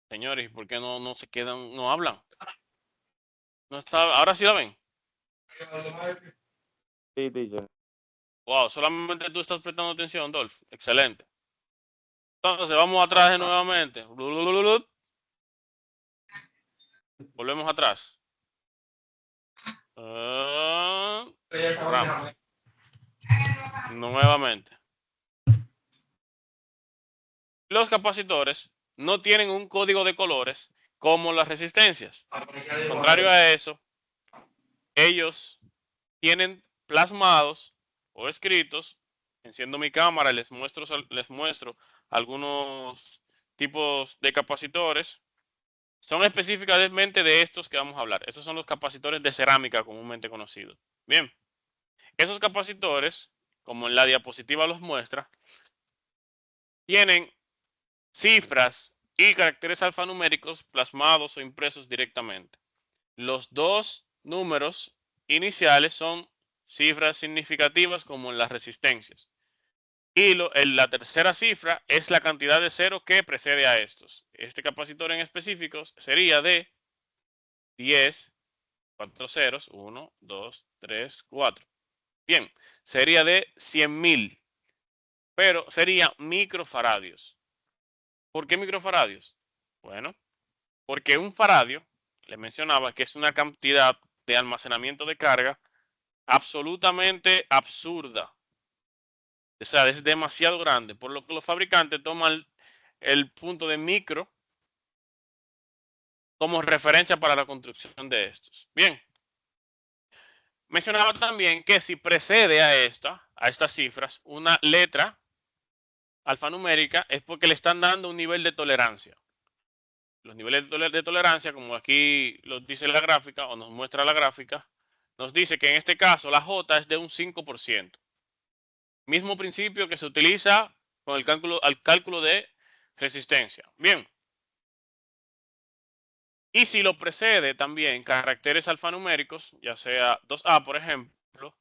Señores, ¿por qué no se quedan, no hablan? No está, ahora sí la ven. Sí, teacher. Wow, solamente tú estás prestando atención, Dolph. Excelente. Entonces vamos atrás nuevamente. Volvemos atrás. Nuevamente. Los capacitores no tienen un código de colores como las resistencias. Contrario a eso, ellos tienen plasmados o escritos. Enciendo mi cámara y les muestro algunos tipos de capacitores. Son específicamente de estos que vamos a hablar. Estos son los capacitores de cerámica comúnmente conocidos. Bien, esos capacitores, como en la diapositiva los muestra, tienen cifras y caracteres alfanuméricos plasmados o impresos directamente. Los dos números iniciales son cifras significativas como en las resistencias. Y la tercera cifra es la cantidad de cero que precede a estos. Este capacitor en específico sería de 10, 4 ceros, 1, 2, 3, 4. Bien, sería de 100.000, pero sería microfaradios. ¿Por qué microfaradios? Bueno, porque un faradio, le mencionaba que es una cantidad de almacenamiento de carga absolutamente absurda. O sea, es demasiado grande, por lo que los fabricantes toman el punto de micro como referencia para la construcción de estos. Bien, mencionaba también que si precede a estas cifras, una letra alfanumérica es porque le están dando un nivel de tolerancia. Los niveles de tolerancia, como aquí lo dice la gráfica o nos muestra la gráfica, nos dice que en este caso la J es de un 5%. Mismo principio que se utiliza con el cálculo de resistencia. Bien. Y si lo precede también caracteres alfanuméricos, ya sea 2A, por ejemplo,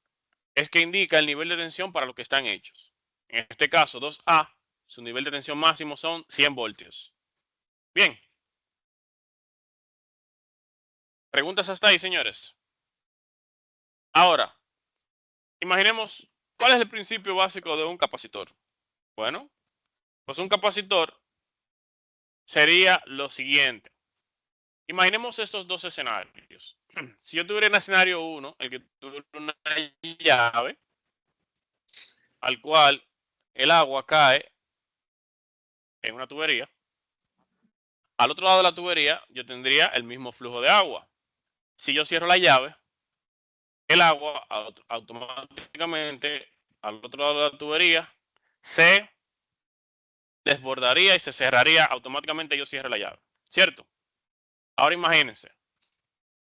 es que indica el nivel de tensión para lo que están hechos. En este caso, 2A, su nivel de tensión máximo son 100 voltios. Bien. ¿Preguntas hasta ahí, señores? Ahora, imaginemos cuál es el principio básico de un capacitor. Bueno, pues un capacitor sería lo siguiente. Imaginemos estos dos escenarios. Si yo tuviera en el escenario 1, el que tuviera una llave, al cual el agua cae en una tubería, al otro lado de la tubería yo tendría el mismo flujo de agua. Si yo cierro la llave, el agua automáticamente al otro lado de la tubería se desbordaría y se cerraría automáticamente. Yo cierro la llave, ¿cierto? Ahora imagínense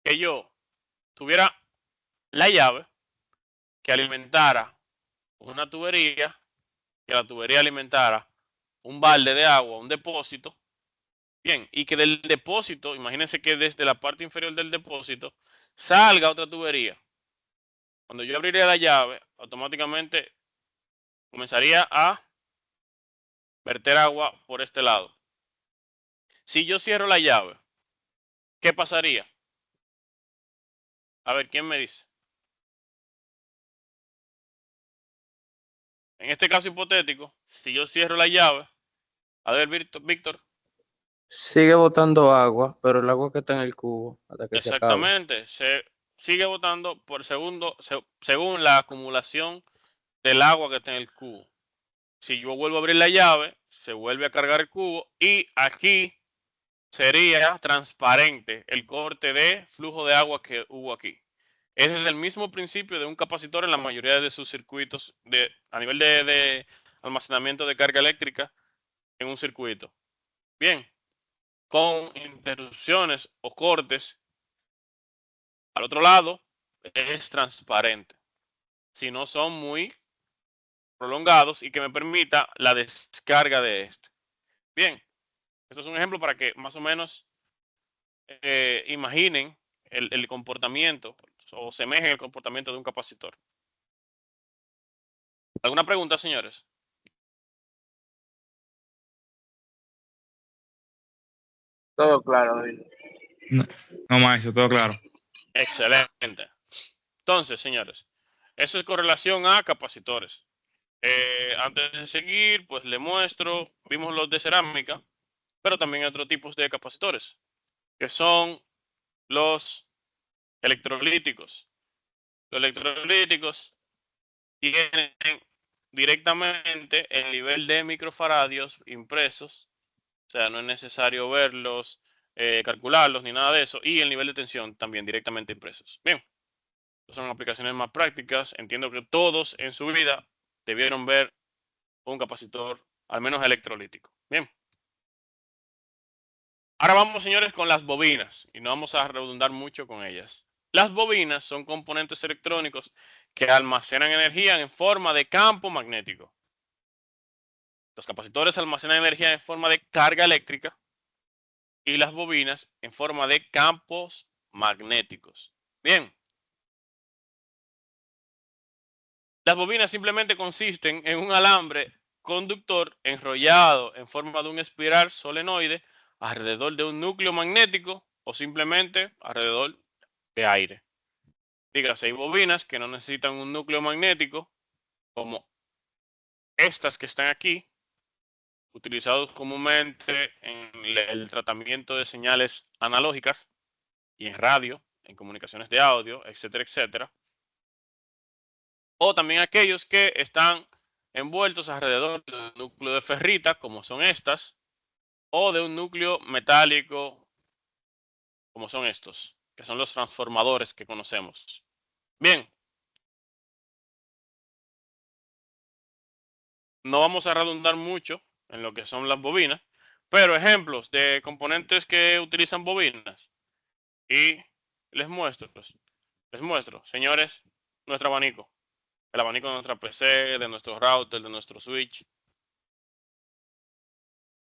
que yo tuviera la llave que alimentara una tubería, que la tubería alimentara un balde de agua, un depósito. Bien, y que del depósito, imagínense que desde la parte inferior del depósito salga otra tubería. Cuando yo abriría la llave, automáticamente comenzaría a verter agua por este lado. Si yo cierro la llave, ¿qué pasaría? A ver, ¿quién me dice? En este caso hipotético, si yo cierro la llave, a ver, Víctor. Sigue botando agua, pero el agua que está en el cubo hasta que se acabe. Exactamente, se sigue botando por segundo según la acumulación del agua que está en el cubo. Si yo vuelvo a abrir la llave, se vuelve a cargar el cubo y aquí sería transparente el corte de flujo de agua que hubo aquí. Ese es el mismo principio de un capacitor en la mayoría de sus circuitos a nivel de almacenamiento de carga eléctrica en un circuito. Bien, con interrupciones o cortes, al otro lado es transparente. Si no son muy prolongados y que me permita la descarga de este. Bien, esto es un ejemplo para que más o menos imaginen el comportamiento o semejen el comportamiento de un capacitor. ¿Alguna pregunta, señores? Todo claro, David. No, maestro, todo claro. Excelente. Entonces, señores, eso es con relación a capacitores. Antes de seguir, pues le muestro, vimos los de cerámica, pero también hay otros tipos de capacitores, que son los electrolíticos. Los electrolíticos tienen directamente el nivel de microfaradios impresos, o sea, no es necesario verlos, calcularlos ni nada de eso, y el nivel de tensión también directamente impresos. Bien, son aplicaciones más prácticas. Entiendo que todos en su vida debieron ver un capacitor, al menos electrolítico. Bien. Ahora vamos, señores, con las bobinas, y no vamos a redundar mucho con ellas. Las bobinas son componentes electrónicos que almacenan energía en forma de campo magnético. Los capacitores almacenan energía en forma de carga eléctrica y las bobinas en forma de campos magnéticos. Bien. Las bobinas simplemente consisten en un alambre conductor enrollado en forma de un espiral solenoide alrededor de un núcleo magnético o simplemente alrededor de aire. Dígase, hay bobinas que no necesitan un núcleo magnético, como estas que están aquí, utilizados comúnmente en el tratamiento de señales analógicas y en radio, en comunicaciones de audio, etcétera, etcétera. O también aquellos que están envueltos alrededor de un núcleo de ferrita, como son estas, o de un núcleo metálico, como son estos, que son los transformadores que conocemos. Bien. No vamos a redundar mucho en lo que son las bobinas, pero ejemplos de componentes que utilizan bobinas. Y les muestro, señores, nuestro abanico. El abanico de nuestra PC, de nuestro router, de nuestro switch.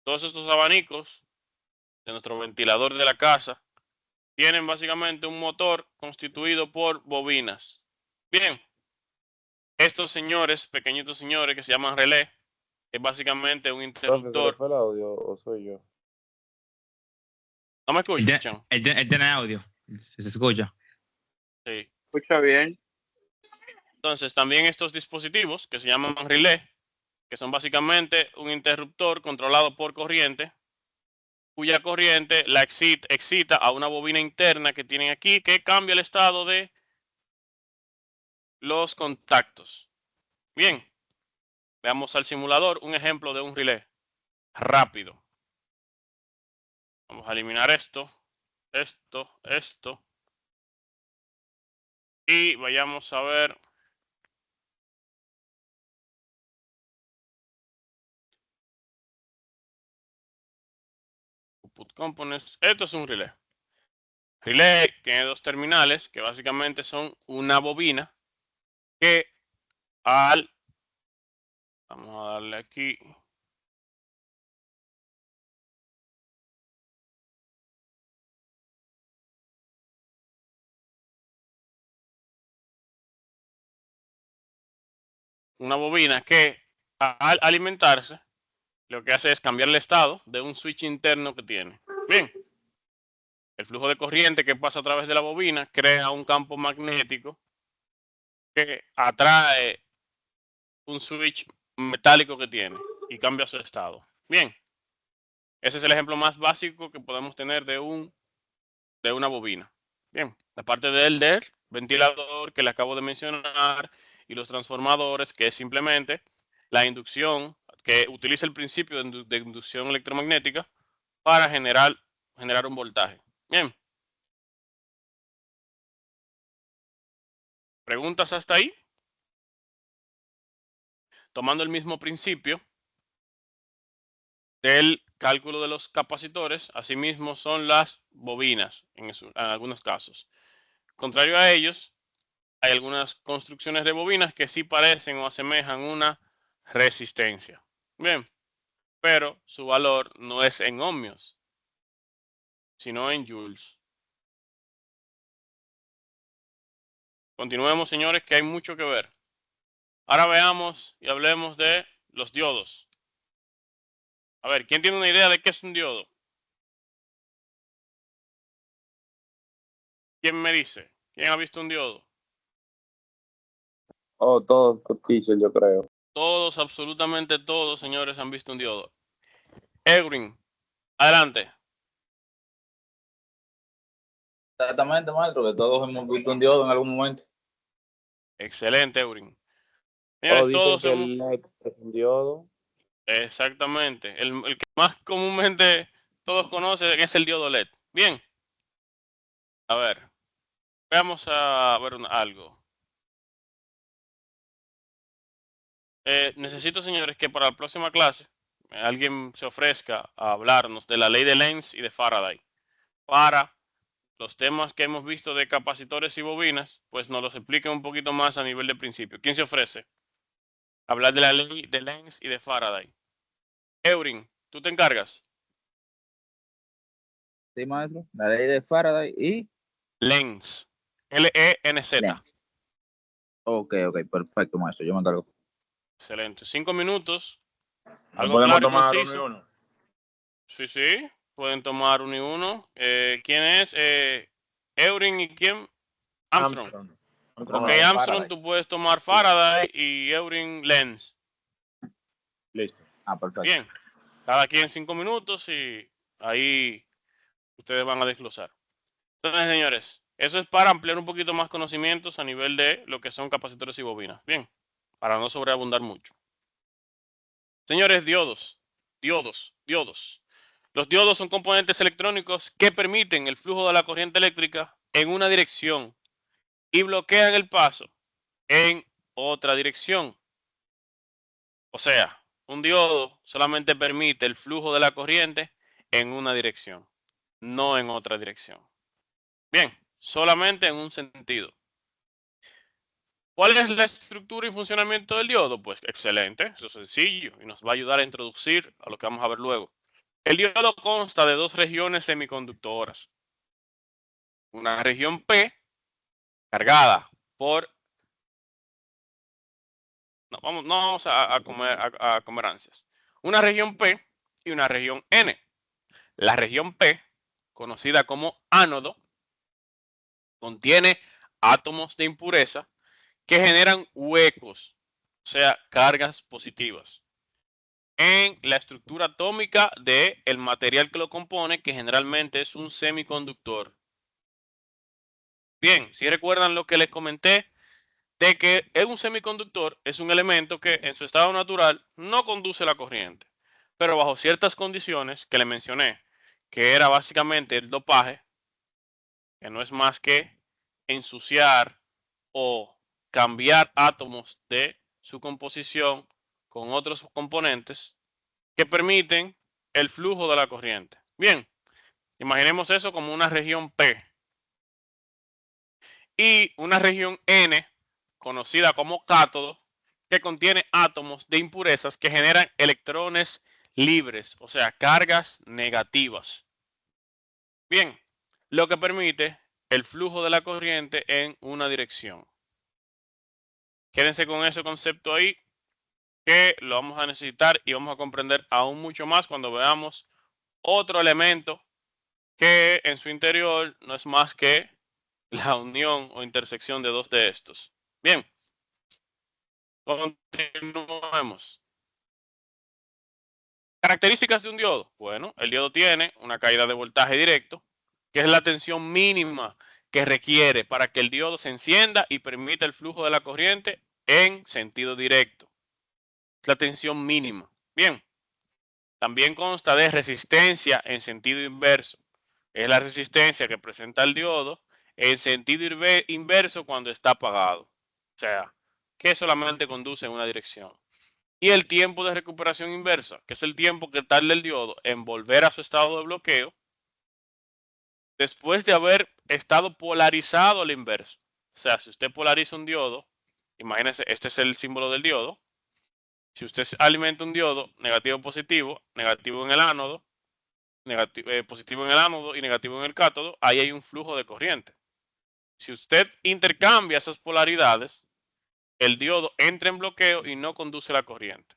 Todos estos abanicos de nuestro ventilador de la casa tienen básicamente un motor constituido por bobinas. Bien, estos señores, pequeñitos señores que se llaman relé, es básicamente un Profe, ¿se le interruptor. fue el audio o soy yo? ¿No me Él escuchan? tiene audio. Se escucha. Sí. Escucha bien. Entonces, también estos dispositivos que se llaman relé, que son básicamente un interruptor controlado por corriente, cuya corriente la excita a una bobina interna que tienen aquí, que cambia el estado de los contactos. Bien, veamos al simulador un ejemplo de un relé rápido. Vamos a eliminar esto, esto. Y vayamos a ver. Output components. Esto es un relé. Relé tiene dos terminales que básicamente son una bobina que vamos a darle aquí. Una bobina que al alimentarse lo que hace es cambiar el estado de un switch interno que tiene. Bien, el flujo de corriente que pasa a través de la bobina crea un campo magnético que atrae un switch metálico que tiene y cambia su estado. Bien, ese es el ejemplo más básico que podemos tener de una bobina. Bien, la parte del ventilador que le acabo de mencionar y los transformadores, que es simplemente la inducción, que utiliza el principio de inducción electromagnética para generar un voltaje. Bien. ¿Preguntas hasta ahí? Tomando el mismo principio del cálculo de los capacitores, asimismo son las bobinas en algunos casos. Contrario a ellos, hay algunas construcciones de bobinas que sí parecen o asemejan una resistencia. Bien, pero su valor no es en ohmios, sino en joules. Continuemos, señores, que hay mucho que ver. Ahora veamos y hablemos de los diodos. A ver, ¿quién tiene una idea de qué es un diodo? ¿Quién me dice? ¿Quién ha visto un diodo? Oh, todos teacher, yo creo. Todos, absolutamente todos, señores, han visto un diodo. Edwin, adelante. Exactamente, maestro, que todos hemos visto un diodo en algún momento. Excelente, Edwin. Oh, Señores, dicen todos que hemos... el LED es un diodo. Exactamente. El que más comúnmente todos conocen es el diodo LED. Bien. A ver. Veamos a ver algo. Necesito, señores, que para la próxima clase alguien se ofrezca a hablarnos de la ley de Lenz y de Faraday. Para los temas que hemos visto de capacitores y bobinas, pues nos los explique un poquito más a nivel de principio. ¿Quién se ofrece? Hablar de la ley de Lenz y de Faraday. Eurin, ¿tú te encargas? Sí, maestro. La ley de Faraday y Lenz. L-E-N-Z. Lenz. Ok, perfecto, maestro. Yo me encargo. Excelente. 5 minutos. No Algo podemos claro y tomar uno y conciso. uno. Sí. Pueden tomar uno y uno. ¿Quién es? Euring y quién? Armstrong. Ok, No, Armstrong, Faraday. tú puedes tomar Faraday y Euring Lenz. Listo. Perfecto. Bien. Cada quien 5 minutos y ahí ustedes van a desglosar. Entonces, señores, eso es para ampliar un poquito más conocimientos a nivel de lo que son capacitores y bobinas. Bien, para no sobreabundar mucho. Señores, diodos. Los diodos son componentes electrónicos que permiten el flujo de la corriente eléctrica en una dirección y bloquean el paso en otra dirección. O sea, un diodo solamente permite el flujo de la corriente en una dirección, no en otra dirección. Bien, solamente en un sentido. ¿Cuál es la estructura y funcionamiento del diodo? Pues excelente, eso es sencillo y nos va a ayudar a introducir a lo que vamos a ver luego. El diodo consta de dos regiones semiconductoras. Una región P cargada por... No vamos a comer ansias. Una región P y una región N. La región P, conocida como ánodo, contiene átomos de impureza que generan huecos, o sea, cargas positivas, en la estructura atómica del material que lo compone, que generalmente es un semiconductor. Bien, si recuerdan lo que les comenté, de que un semiconductor es un elemento que en su estado natural no conduce la corriente, pero bajo ciertas condiciones que le mencioné, que era básicamente el dopaje, que no es más que ensuciar o cambiar átomos de su composición con otros componentes que permiten el flujo de la corriente. Bien, imaginemos eso como una región P y una región N, conocida como cátodo, que contiene átomos de impurezas que generan electrones libres, o sea, cargas negativas. Bien, lo que permite el flujo de la corriente en una dirección. Quédense con ese concepto ahí, que lo vamos a necesitar y vamos a comprender aún mucho más cuando veamos otro elemento que en su interior no es más que la unión o intersección de dos de estos. Bien, continuemos. Características de un diodo. Bueno, el diodo tiene una caída de voltaje directo, que es la tensión mínima que requiere para que el diodo se encienda y permita el flujo de la corriente en sentido directo. La tensión mínima. Bien, también consta de resistencia en sentido inverso. Es la resistencia que presenta el diodo en sentido inverso cuando está apagado. O sea, que solamente conduce en una dirección. Y el tiempo de recuperación inversa, que es el tiempo que tarda el diodo en volver a su estado de bloqueo después de haber estado polarizado al inverso. O sea, si usted polariza un diodo, imagínense, este es el símbolo del diodo. Si usted alimenta un diodo negativo positivo, negativo en el ánodo, positivo en el ánodo y negativo en el cátodo, ahí hay un flujo de corriente. Si usted intercambia esas polaridades, el diodo entra en bloqueo y no conduce la corriente.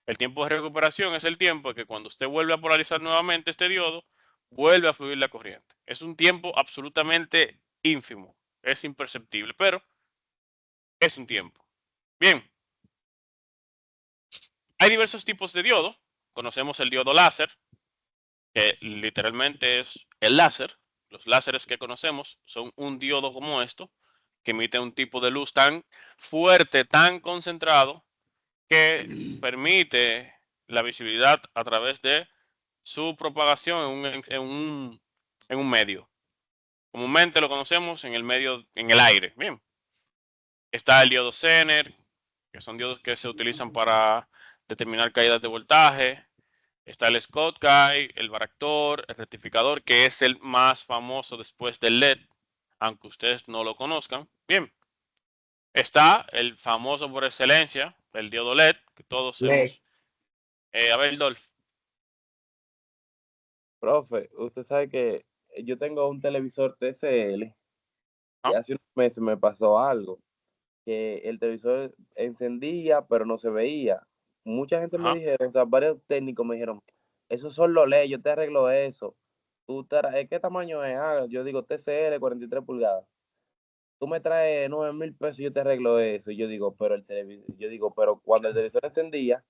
El tiempo de recuperación es el tiempo que cuando usted vuelve a polarizar nuevamente este diodo, vuelve a fluir la corriente. Es un tiempo absolutamente ínfimo, es imperceptible, pero es un tiempo. Bien, hay diversos tipos de diodo. Conocemos el diodo láser, que literalmente es el láser. Los láseres que conocemos son un diodo como esto, que emite un tipo de luz tan fuerte, tan concentrado, que permite la visibilidad a través de su propagación en un medio. Comúnmente lo conocemos en el medio, en el aire. Bien. Está el diodo Zener, que son diodos que se utilizan para determinar caídas de voltaje. Está el Schottky, el varactor, el rectificador, que es el más famoso después del LED, aunque ustedes no lo conozcan. Bien. Está el famoso por excelencia, el diodo LED, que todos hemos... a ver, Dolph. Profe, usted sabe que yo tengo un televisor TCL y Ah. hace unos meses me pasó algo, que el televisor encendía pero no se veía. Mucha gente me Ajá. dijeron, o sea, varios técnicos me dijeron, esos son los LED, yo te arreglo eso. ¿Qué tamaño es? Yo digo TCL 43 pulgadas. Tú me traes 9,000 pesos y yo te arreglo eso. Y yo digo, pero cuando el televisor encendía,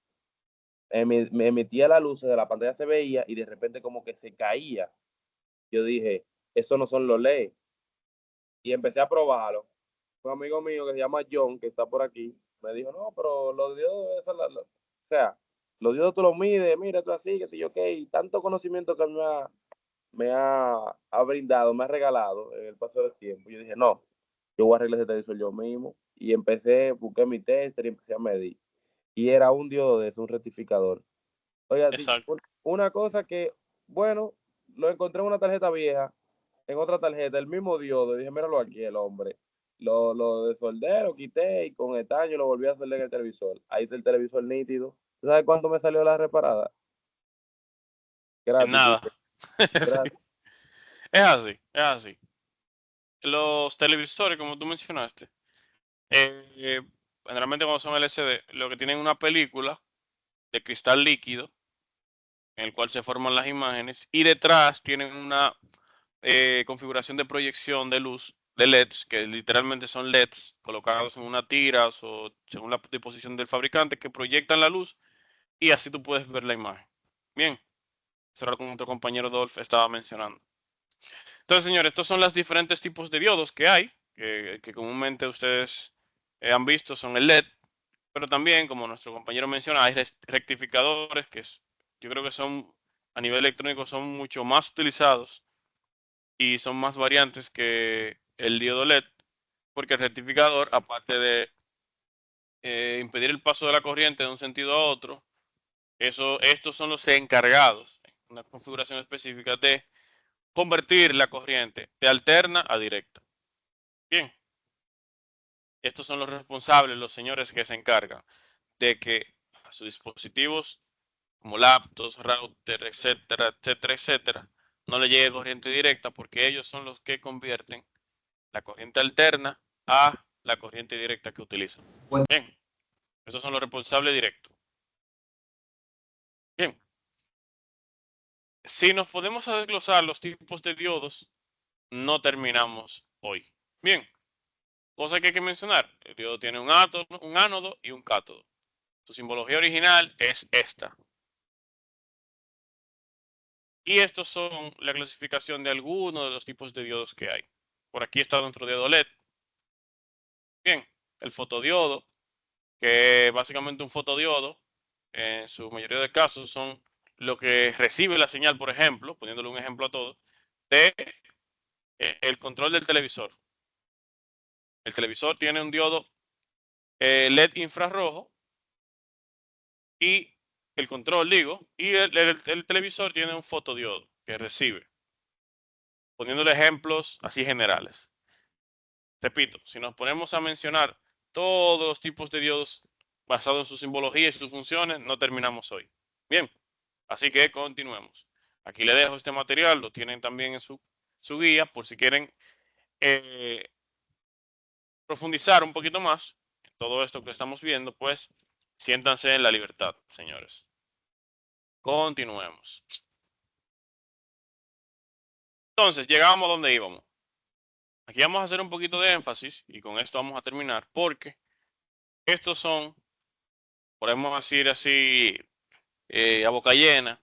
me emitía la luz de la pantalla, se veía y de repente como que se caía. Yo dije, eso no son los LED. Y empecé a probarlo. Un amigo mío que se llama John, que está por aquí, me dijo, no, pero los diodos, o sea, los diodos tú los mides, mira, tú así, que sé yo qué, y tanto conocimiento que ha brindado, me ha regalado en el paso del tiempo. Yo dije, no, yo voy a arreglar ese televisor yo mismo. Y busqué mi tester y empecé a medir. Y era un diodo de eso, un rectificador. Oiga, Exacto. una cosa que, bueno, lo encontré en una tarjeta vieja, en otra tarjeta, el mismo diodo. Y dije, míralo aquí, el hombre. Lo desoldé, lo quité y con estaño lo volví a soldar en el televisor. Ahí está el televisor nítido. ¿Sabes cuánto me salió la reparada? En Gratis, nada. Sí. gratis. Es así, es así. Los televisores, como tú mencionaste, generalmente cuando son LCD, lo que tienen una película de cristal líquido en el cual se forman las imágenes y detrás tienen una configuración de proyección de luz de LEDs, que literalmente son LEDs colocados en una tira o según la disposición del fabricante, que proyectan la luz y así tú puedes ver la imagen. Bien, eso era lo que nuestro compañero Dolph estaba mencionando. Entonces, señores, estos son los diferentes tipos de diodos que hay, que comúnmente ustedes han visto, son el LED, pero también, como nuestro compañero menciona, hay rectificadores yo creo que son, a nivel electrónico, son mucho más utilizados y son más variantes que el diodo LED, porque el rectificador, aparte de impedir el paso de la corriente de un sentido a otro, estos son los encargados, en una configuración específica, de convertir la corriente de alterna a directa. Bien, estos son los responsables, los señores que se encargan de que a sus dispositivos como laptops, router, etcétera, etcétera, etcétera, no le llegue corriente directa porque ellos son los que convierten la corriente alterna a la corriente directa que utilizan. Bien, esos son los responsables directos. Bien, si nos podemos desglosar los tipos de diodos, no terminamos hoy. Bien, cosa que hay que mencionar, el diodo tiene un ánodo y un cátodo. Su simbología original es esta. Y estos son la clasificación de algunos de los tipos de diodos que hay. Por aquí está nuestro diodo LED. Bien, el fotodiodo, que básicamente un fotodiodo, en su mayoría de casos, son lo que recibe la señal, por ejemplo, poniéndole un ejemplo a todo, de el control del televisor. El televisor tiene un diodo LED infrarrojo y el control, digo, y el televisor tiene un fotodiodo que recibe, poniéndole ejemplos así generales. Repito, si nos ponemos a mencionar todos los tipos de diodos basados en su simbología y sus funciones, no terminamos hoy. Bien, así que continuemos. Aquí le dejo este material, lo tienen también en su guía, por si quieren profundizar un poquito más en todo esto que estamos viendo, pues siéntanse en la libertad, señores. Continuemos. Entonces, llegamos a donde íbamos. Aquí vamos a hacer un poquito de énfasis y con esto vamos a terminar porque estos son, podemos decir así, a boca llena,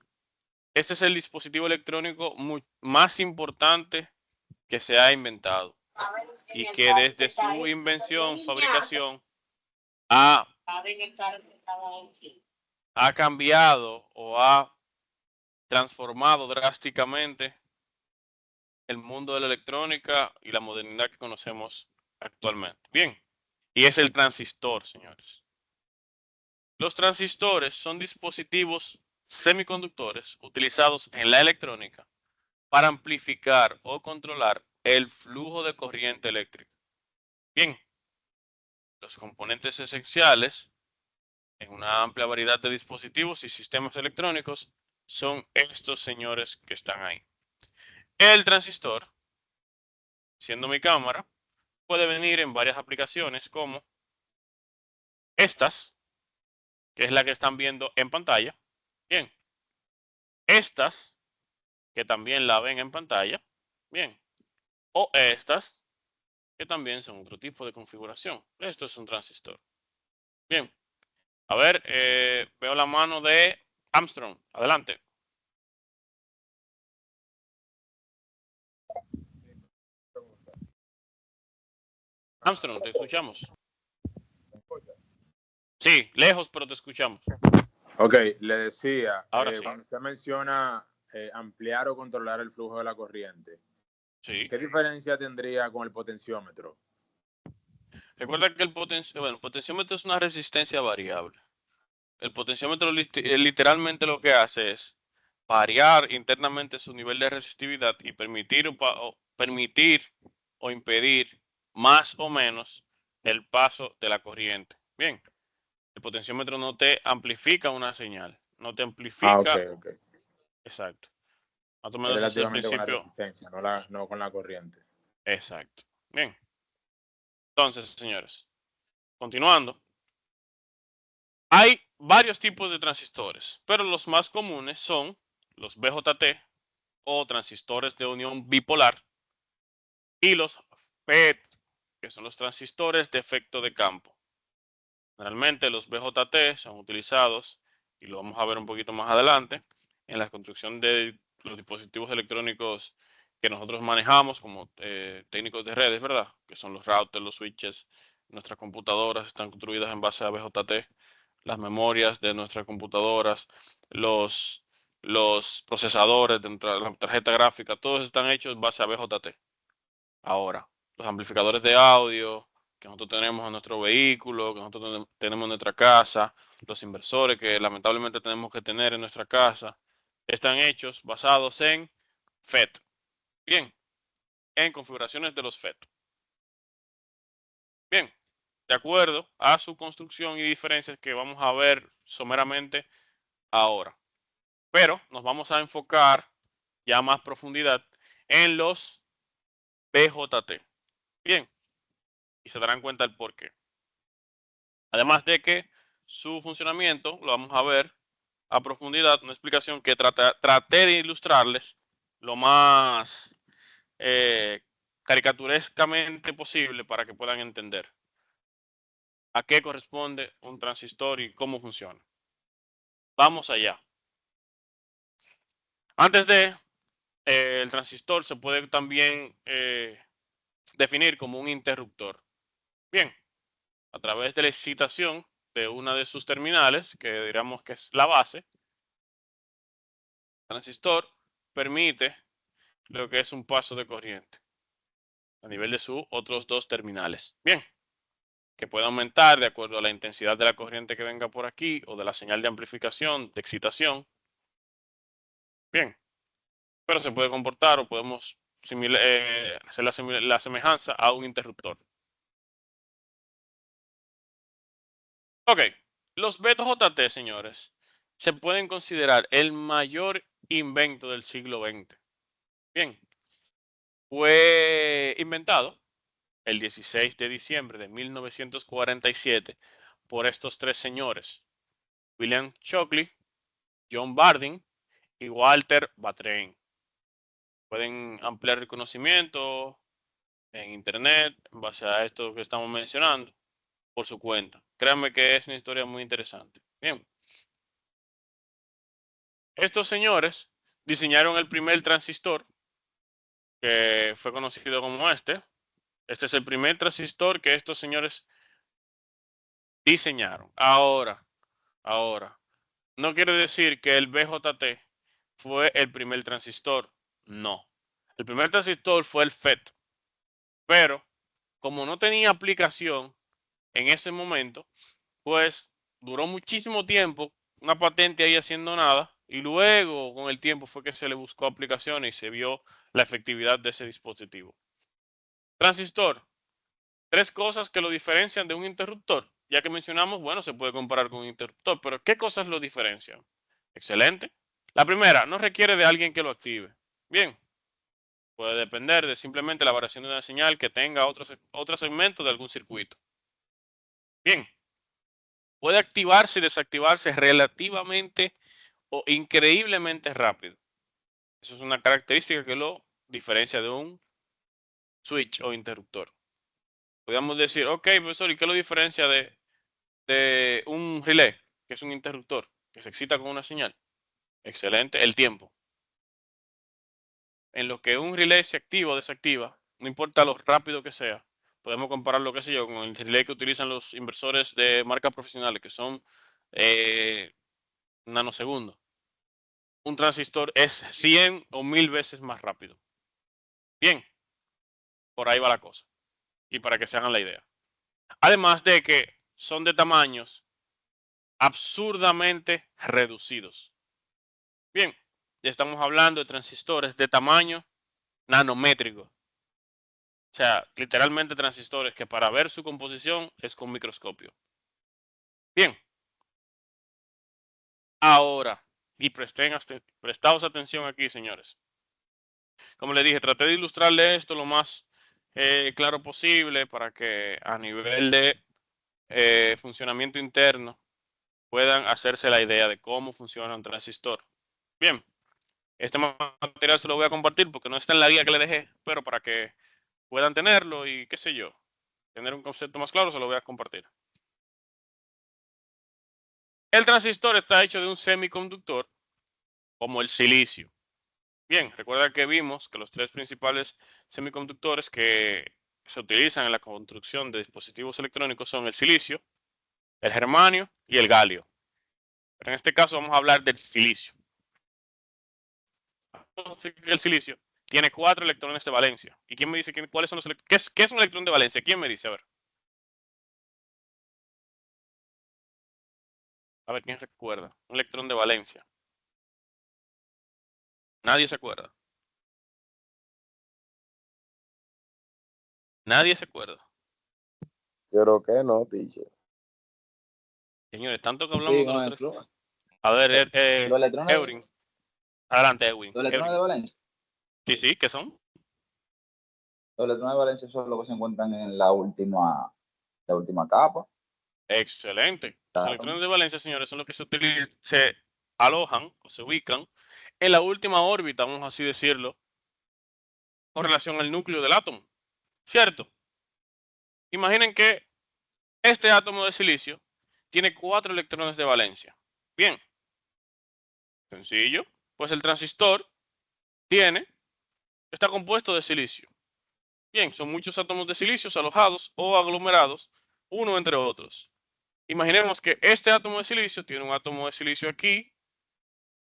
este es el dispositivo electrónico más importante que se ha inventado y que desde su invención, fabricación, ha cambiado o ha transformado drásticamente el mundo de la electrónica y la modernidad que conocemos actualmente. Bien, y es el transistor, señores. Los transistores son dispositivos semiconductores utilizados en la electrónica para amplificar o controlar el flujo de corriente eléctrica. Bien, los componentes esenciales en una amplia variedad de dispositivos y sistemas electrónicos son estos señores que están ahí. El transistor, siendo mi cámara, puede venir en varias aplicaciones como estas, que es la que están viendo en pantalla. Bien. Estas, que también la ven en pantalla. Bien. O estas, que también son otro tipo de configuración. Esto es un transistor. Bien. A ver, veo la mano de Armstrong. Adelante. Armstrong, te escuchamos. Sí, lejos, pero te escuchamos. Ok, le decía, Ahora sí. cuando usted menciona ampliar o controlar el flujo de la corriente, Sí. ¿qué diferencia tendría con el potenciómetro? Recuerda que el potenciómetro es una resistencia variable. El potenciómetro literalmente lo que hace es variar internamente su nivel de resistividad y permitir o impedir más o menos el paso de la corriente. Bien, el potenciómetro no te amplifica una señal, no te amplifica. Ok. Exacto. Más o Es menos ese es el relativamente con la principio. resistencia, no con la corriente. Exacto. Bien. Entonces, señores, continuando. Hay varios tipos de transistores, pero los más comunes son los BJT o transistores de unión bipolar y los FET, que son los transistores de efecto de campo. Generalmente los BJT son utilizados, y lo vamos a ver un poquito más adelante, en la construcción de los dispositivos electrónicos que nosotros manejamos como técnicos de redes, ¿verdad? Que son los routers, los switches. Nuestras computadoras están construidas en base a BJT. Las memorias de nuestras computadoras, los procesadores de la tarjeta gráfica, todos están hechos en base a BJT. Ahora, los amplificadores de audio que nosotros tenemos en nuestro vehículo, que nosotros tenemos en nuestra casa, los inversores que lamentablemente tenemos que tener en nuestra casa, están hechos basados en FET. Bien, en configuraciones de los FET. Bien, de acuerdo a su construcción y diferencias que vamos a ver someramente ahora. Pero nos vamos a enfocar ya a más profundidad en los BJT. Bien, y se darán cuenta el por qué. Además de que su funcionamiento lo vamos a ver a profundidad, una explicación que traté de ilustrarles lo más caricaturescamente posible para que puedan entender a qué corresponde un transistor y cómo funciona. Vamos allá. Antes de el transistor se puede también definir como un interruptor. Bien, a través de la excitación de una de sus terminales, que diríamos que es la base, el transistor permite lo que es un paso de corriente a nivel de sus otros dos terminales. Bien, que puede aumentar de acuerdo a la intensidad de la corriente que venga por aquí o de la señal de amplificación, de excitación. Bien, pero se puede comportar o podemos hacer la semejanza a un interruptor. Ok, los BJT, señores, se pueden considerar el mayor invento del siglo XX. Bien, fue inventado el 16 de diciembre de 1947 por estos tres señores, William Shockley, John Bardeen y Walter Brattain. Pueden ampliar el conocimiento en internet en base a esto que estamos mencionando por su cuenta. Créanme que es una historia muy interesante. Bien. Estos señores diseñaron el primer transistor que fue conocido como este. Este es el primer transistor que estos señores diseñaron. Ahora, no quiere decir que el BJT fue el primer transistor. No. El primer transistor fue el FET. Pero como no tenía aplicación en ese momento, pues duró muchísimo tiempo, una patente ahí haciendo nada, y luego con el tiempo fue que se le buscó aplicaciones y se vio la efectividad de ese dispositivo. Transistor. Tres cosas que lo diferencian de un interruptor. Ya que mencionamos, bueno, se puede comparar con un interruptor, pero ¿qué cosas lo diferencian? Excelente. La primera, no requiere de alguien que lo active. Bien. Puede depender de simplemente la variación de una señal que tenga otro segmento de algún circuito. Bien. Puede activarse y desactivarse relativamente o increíblemente rápido. Eso es una característica que lo diferencia de un switch o interruptor. Podríamos decir, ok, profesor, ¿y qué lo diferencia de un relé, que es un interruptor, que se excita con una señal? Excelente, el tiempo. En lo que un relé se activa o desactiva, no importa lo rápido que sea, podemos compararlo, qué sé yo, con el relé que utilizan los inversores de marcas profesionales, que son nanosegundos. Un transistor es 100 o 1000 veces más rápido. Bien, por ahí va la cosa. Y para que se hagan la idea. Además de que son de tamaños absurdamente reducidos. Bien, ya estamos hablando de transistores de tamaño nanométrico. O sea, literalmente transistores que para ver su composición es con microscopio. Bien. Ahora, y prestaos atención aquí, señores. Como les dije, traté de ilustrarle esto lo más claro posible para que a nivel de funcionamiento interno puedan hacerse la idea de cómo funciona un transistor. Bien, este material se lo voy a compartir porque no está en la guía que le dejé, pero para que puedan tenerlo y qué sé yo, tener un concepto más claro, se lo voy a compartir. El transistor está hecho de un semiconductor como el silicio. Bien, recuerda que vimos que los tres principales semiconductores que se utilizan en la construcción de dispositivos electrónicos son el silicio, el germanio y el galio. Pero en este caso vamos a hablar del silicio. El silicio tiene 4 electrones de valencia. ¿Y quién me dice cuáles son los electrones? ¿Qué es un electrón de valencia? ¿Quién me dice? A ver, ¿quién recuerda? Un electrón de valencia. Nadie se acuerda. Nadie se acuerda. Yo creo que no, teacher. Señores, tanto que hablamos Sí, de los maestro. A ver, Los electrones, Eurin. Adelante, Edwin. los electrones de valencia. Sí, ¿qué son? Los electrones de valencia son los que se encuentran en la última capa. Excelente. Los Claro. electrones de valencia, señores, son los que se alojan o se ubican en la última órbita, vamos así decirlo, con relación al núcleo del átomo. ¿Cierto? Imaginen que este átomo de silicio tiene 4 electrones de valencia. Bien. Sencillo. Pues el transistor está compuesto de silicio. Bien, son muchos átomos de silicio alojados o aglomerados, uno entre otros. Imaginemos que este átomo de silicio tiene un átomo de silicio aquí,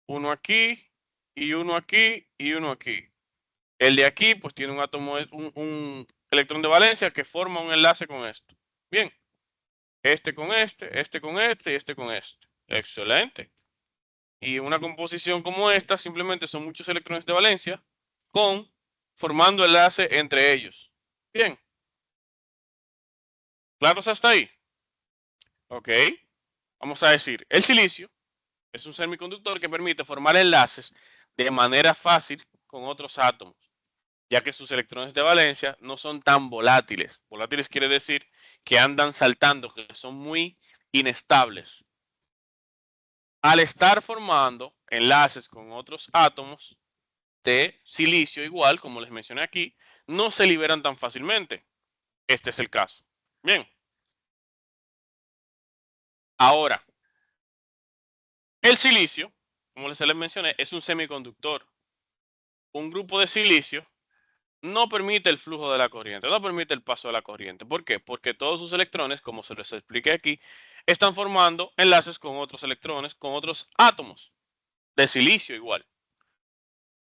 uno aquí, y uno aquí, y uno aquí. El de aquí, pues tiene un átomo, un electrón de valencia que forma un enlace con esto. Bien, este con este con este y este con este. Excelente. Y una composición como esta simplemente son muchos electrones de valencia formando enlace entre ellos. Bien. ¿Claros hasta ahí? Ok. Vamos a decir, el silicio es un semiconductor que permite formar enlaces de manera fácil con otros átomos, ya que sus electrones de valencia no son tan volátiles. Volátiles quiere decir que andan saltando, que son muy inestables. Al estar formando enlaces con otros átomos de silicio igual, como les mencioné aquí, no se liberan tan fácilmente. Este es el caso. Bien. Ahora, el silicio, como les mencioné, es un semiconductor. Un grupo de silicio no permite el flujo de la corriente, no permite el paso de la corriente. ¿Por qué? Porque todos sus electrones, como se les expliqué aquí, están formando enlaces con otros electrones, con otros átomos de silicio igual.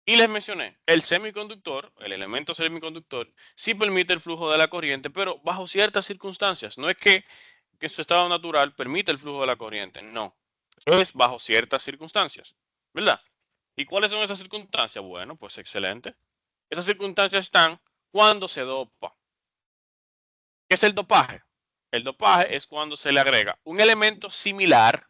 Y les mencioné, el semiconductor, el elemento semiconductor, sí permite el flujo de la corriente, pero bajo ciertas circunstancias. No es que su estado natural permite el flujo de la corriente, no. Es bajo ciertas circunstancias, ¿verdad? ¿Y cuáles son esas circunstancias? Bueno, pues excelente. Esas circunstancias están cuando se dopa. ¿Qué es el dopaje? El dopaje es cuando se le agrega un elemento similar.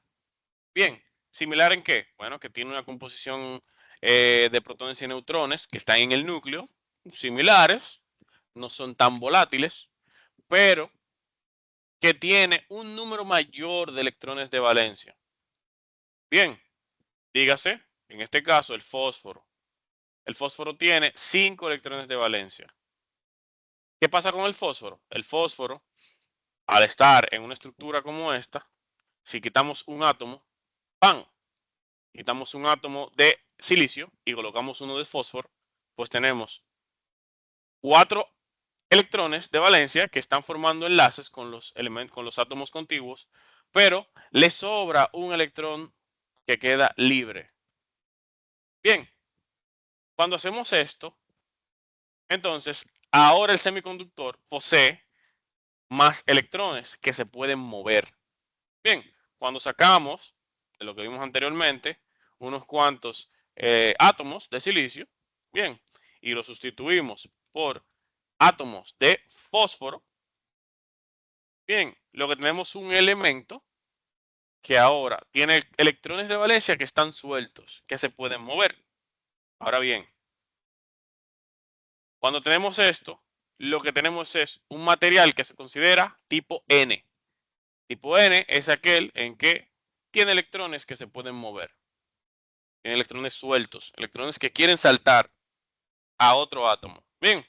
Bien, ¿similar en qué? Bueno, que tiene una composición de protones y neutrones que están en el núcleo, similares, no son tan volátiles, pero que tiene un número mayor de electrones de valencia. Bien, dígase, en este caso, el fósforo. El fósforo tiene 5 electrones de valencia. ¿Qué pasa con el fósforo? El fósforo, al estar en una estructura como esta, si quitamos un átomo, ¡pam! Quitamos un átomo de silicio y colocamos uno de fósforo, pues tenemos 4 electrones de valencia que están formando enlaces con los átomos contiguos, pero le sobra un electrón que queda libre. Bien, cuando hacemos esto, entonces ahora el semiconductor posee más electrones que se pueden mover. Bien, cuando sacamos de lo que vimos anteriormente unos cuantos átomos de silicio, bien, y lo sustituimos por átomos de fósforo, bien, lo que tenemos es un elemento que ahora tiene electrones de valencia que están sueltos, que se pueden mover. Ahora bien, cuando tenemos esto, lo que tenemos es un material que se considera tipo N. Tipo N es aquel en que tiene electrones que se pueden mover. Tiene electrones sueltos, electrones que quieren saltar a otro átomo. Bien.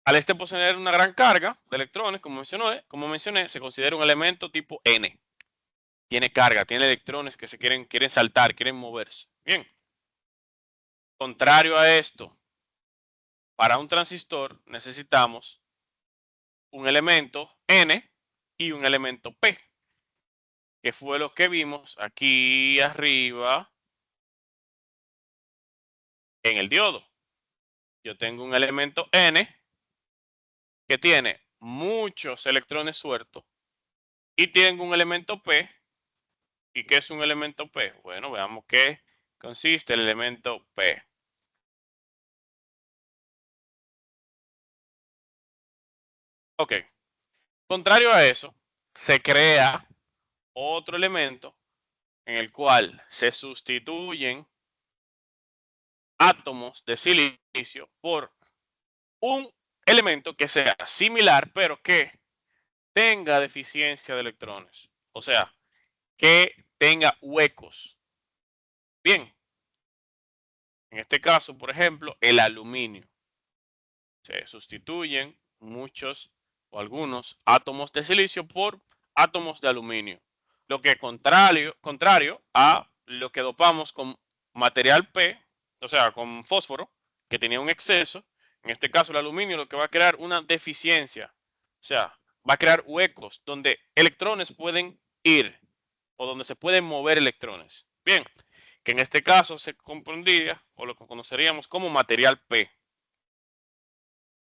Al este poseer una gran carga de electrones, como mencioné, se considera un elemento tipo N. Tiene carga, tiene electrones que se quieren saltar, quieren moverse. Bien. Contrario a esto, para un transistor necesitamos un elemento N y un elemento P, que fue lo que vimos aquí arriba en el diodo. Yo tengo un elemento N que tiene muchos electrones sueltos y tengo un elemento P. ¿Y qué es un elemento P? Bueno, veamos qué consiste el elemento P. Ok. Contrario a eso, se crea otro elemento en el cual se sustituyen átomos de silicio por un elemento que sea similar, pero que tenga deficiencia de electrones. O sea, que tenga huecos. Bien. En este caso, por ejemplo, el aluminio. Se sustituyen muchos o algunos átomos de silicio por átomos de aluminio. Lo que es contrario a lo que dopamos con material P, o sea, con fósforo, que tenía un exceso. En este caso, el aluminio lo que va a crear una deficiencia. O sea, va a crear huecos donde electrones pueden ir o donde se pueden mover electrones. Bien, que en este caso se comprendería o lo que conoceríamos como material P.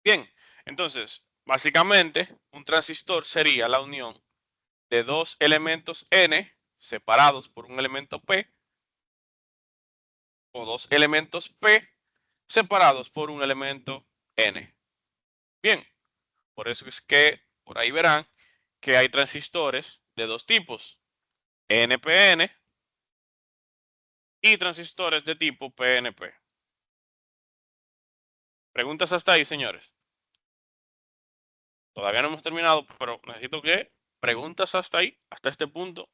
Bien, entonces, básicamente, un transistor sería la unión de dos elementos N separados por un elemento P o dos elementos P separados por un elemento N. Bien, por eso es que por ahí verán que hay transistores de dos tipos, NPN y transistores de tipo PNP. ¿Preguntas hasta ahí, señores? Todavía no hemos terminado, pero necesito que preguntas hasta ahí, hasta este punto.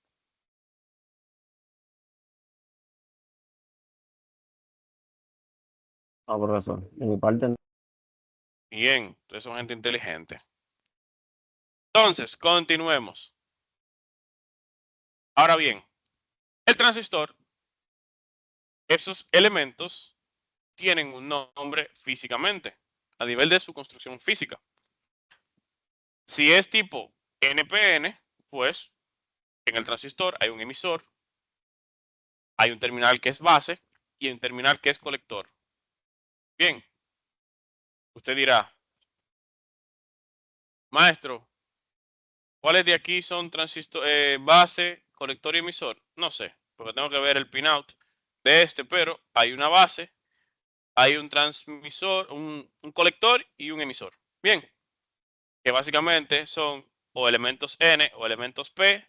No, profesor. De mi parte, Bien, ustedes son gente inteligente. Entonces, continuemos. Ahora bien, el transistor, esos elementos tienen un nombre físicamente, a nivel de su construcción física. Si es tipo NPN, pues en el transistor hay un emisor, hay un terminal que es base y un terminal que es colector. Bien, usted dirá, maestro, ¿cuáles de aquí son transistor, base, colector y emisor? No sé, porque tengo que ver el pinout de este, pero hay una base, hay un transmisor, un colector y un emisor. Bien, que básicamente son o elementos N o elementos P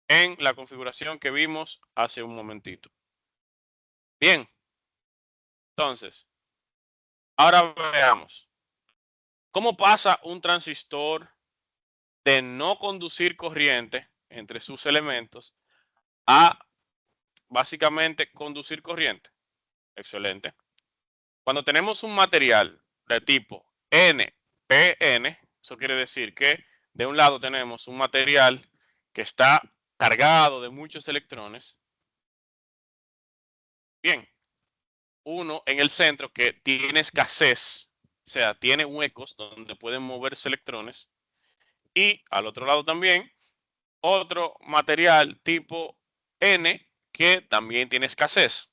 en la configuración que vimos hace un momentito. Bien, Entonces, ahora veamos. ¿Cómo pasa un transistor de no conducir corriente entre sus elementos a básicamente conducir corriente? Excelente. Cuando tenemos un material de tipo NPN, eso quiere decir que de un lado tenemos un material que está cargado de muchos electrones. Bien, uno en el centro que tiene escasez, o sea, tiene huecos donde pueden moverse electrones. Y al otro lado también otro material tipo N que también tiene escasez.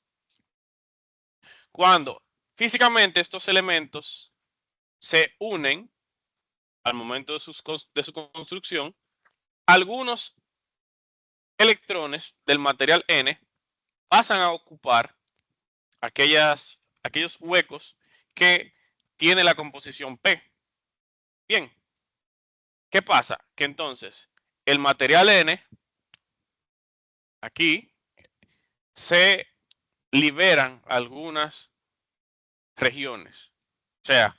Cuando físicamente estos elementos se unen al momento de su construcción, algunos electrones del material N pasan a ocupar aquellos huecos que tiene la composición P. Bien, ¿qué pasa? Que entonces el material N aquí se liberan algunas regiones. O sea,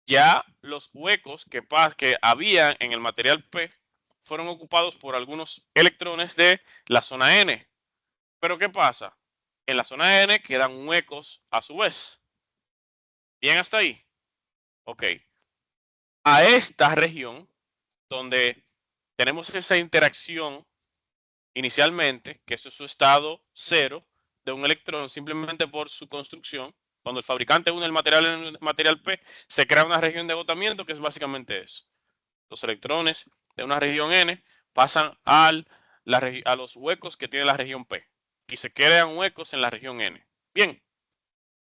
ya los huecos que había en el material P fueron ocupados por algunos electrones de la zona N. Pero ¿qué pasa? En la zona N quedan huecos a su vez. ¿Bien hasta ahí? Ok. A esta región, donde tenemos esa interacción inicialmente, que eso es su estado cero de un electrón, simplemente por su construcción, cuando el fabricante une el material en el material P, se crea una región de agotamiento que es básicamente eso. Los electrones de una región N pasan a los huecos que tiene la región P y se crean huecos en la región N. Bien,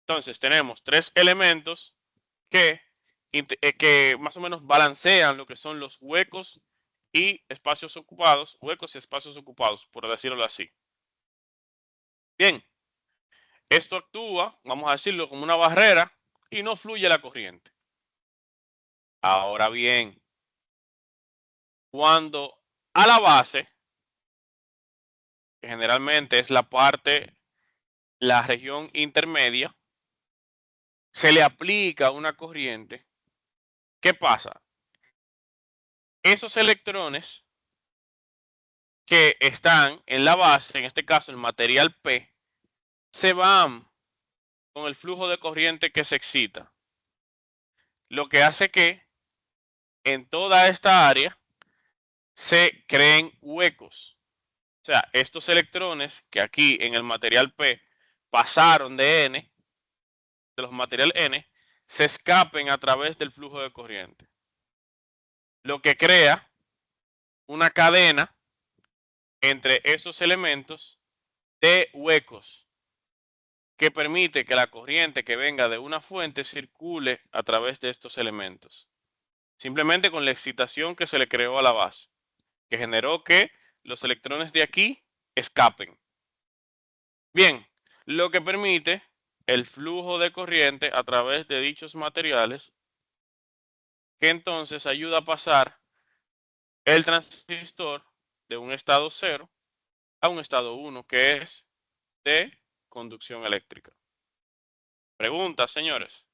entonces tenemos tres elementos que más o menos balancean lo que son los huecos y espacios ocupados, por decirlo así. Bien, esto actúa, vamos a decirlo, como una barrera y no fluye la corriente. Ahora bien, cuando a la base, que generalmente es la región intermedia, se le aplica una corriente, ¿qué pasa? Esos electrones que están en la base, en este caso el material P, se van con el flujo de corriente que se excita. Lo que hace que en toda esta área se creen huecos. O sea, estos electrones que aquí en el material P pasaron de N, de los material N, se escapen a través del flujo de corriente. Lo que crea una cadena entre esos elementos de huecos que permite que la corriente que venga de una fuente circule a través de estos elementos. Simplemente con la excitación que se le creó a la base, que generó que los electrones de aquí escapen. Bien, lo que permite el flujo de corriente a través de dichos materiales, que entonces ayuda a pasar el transistor de un estado 0 a un estado 1, que es de conducción eléctrica. Preguntas, señores.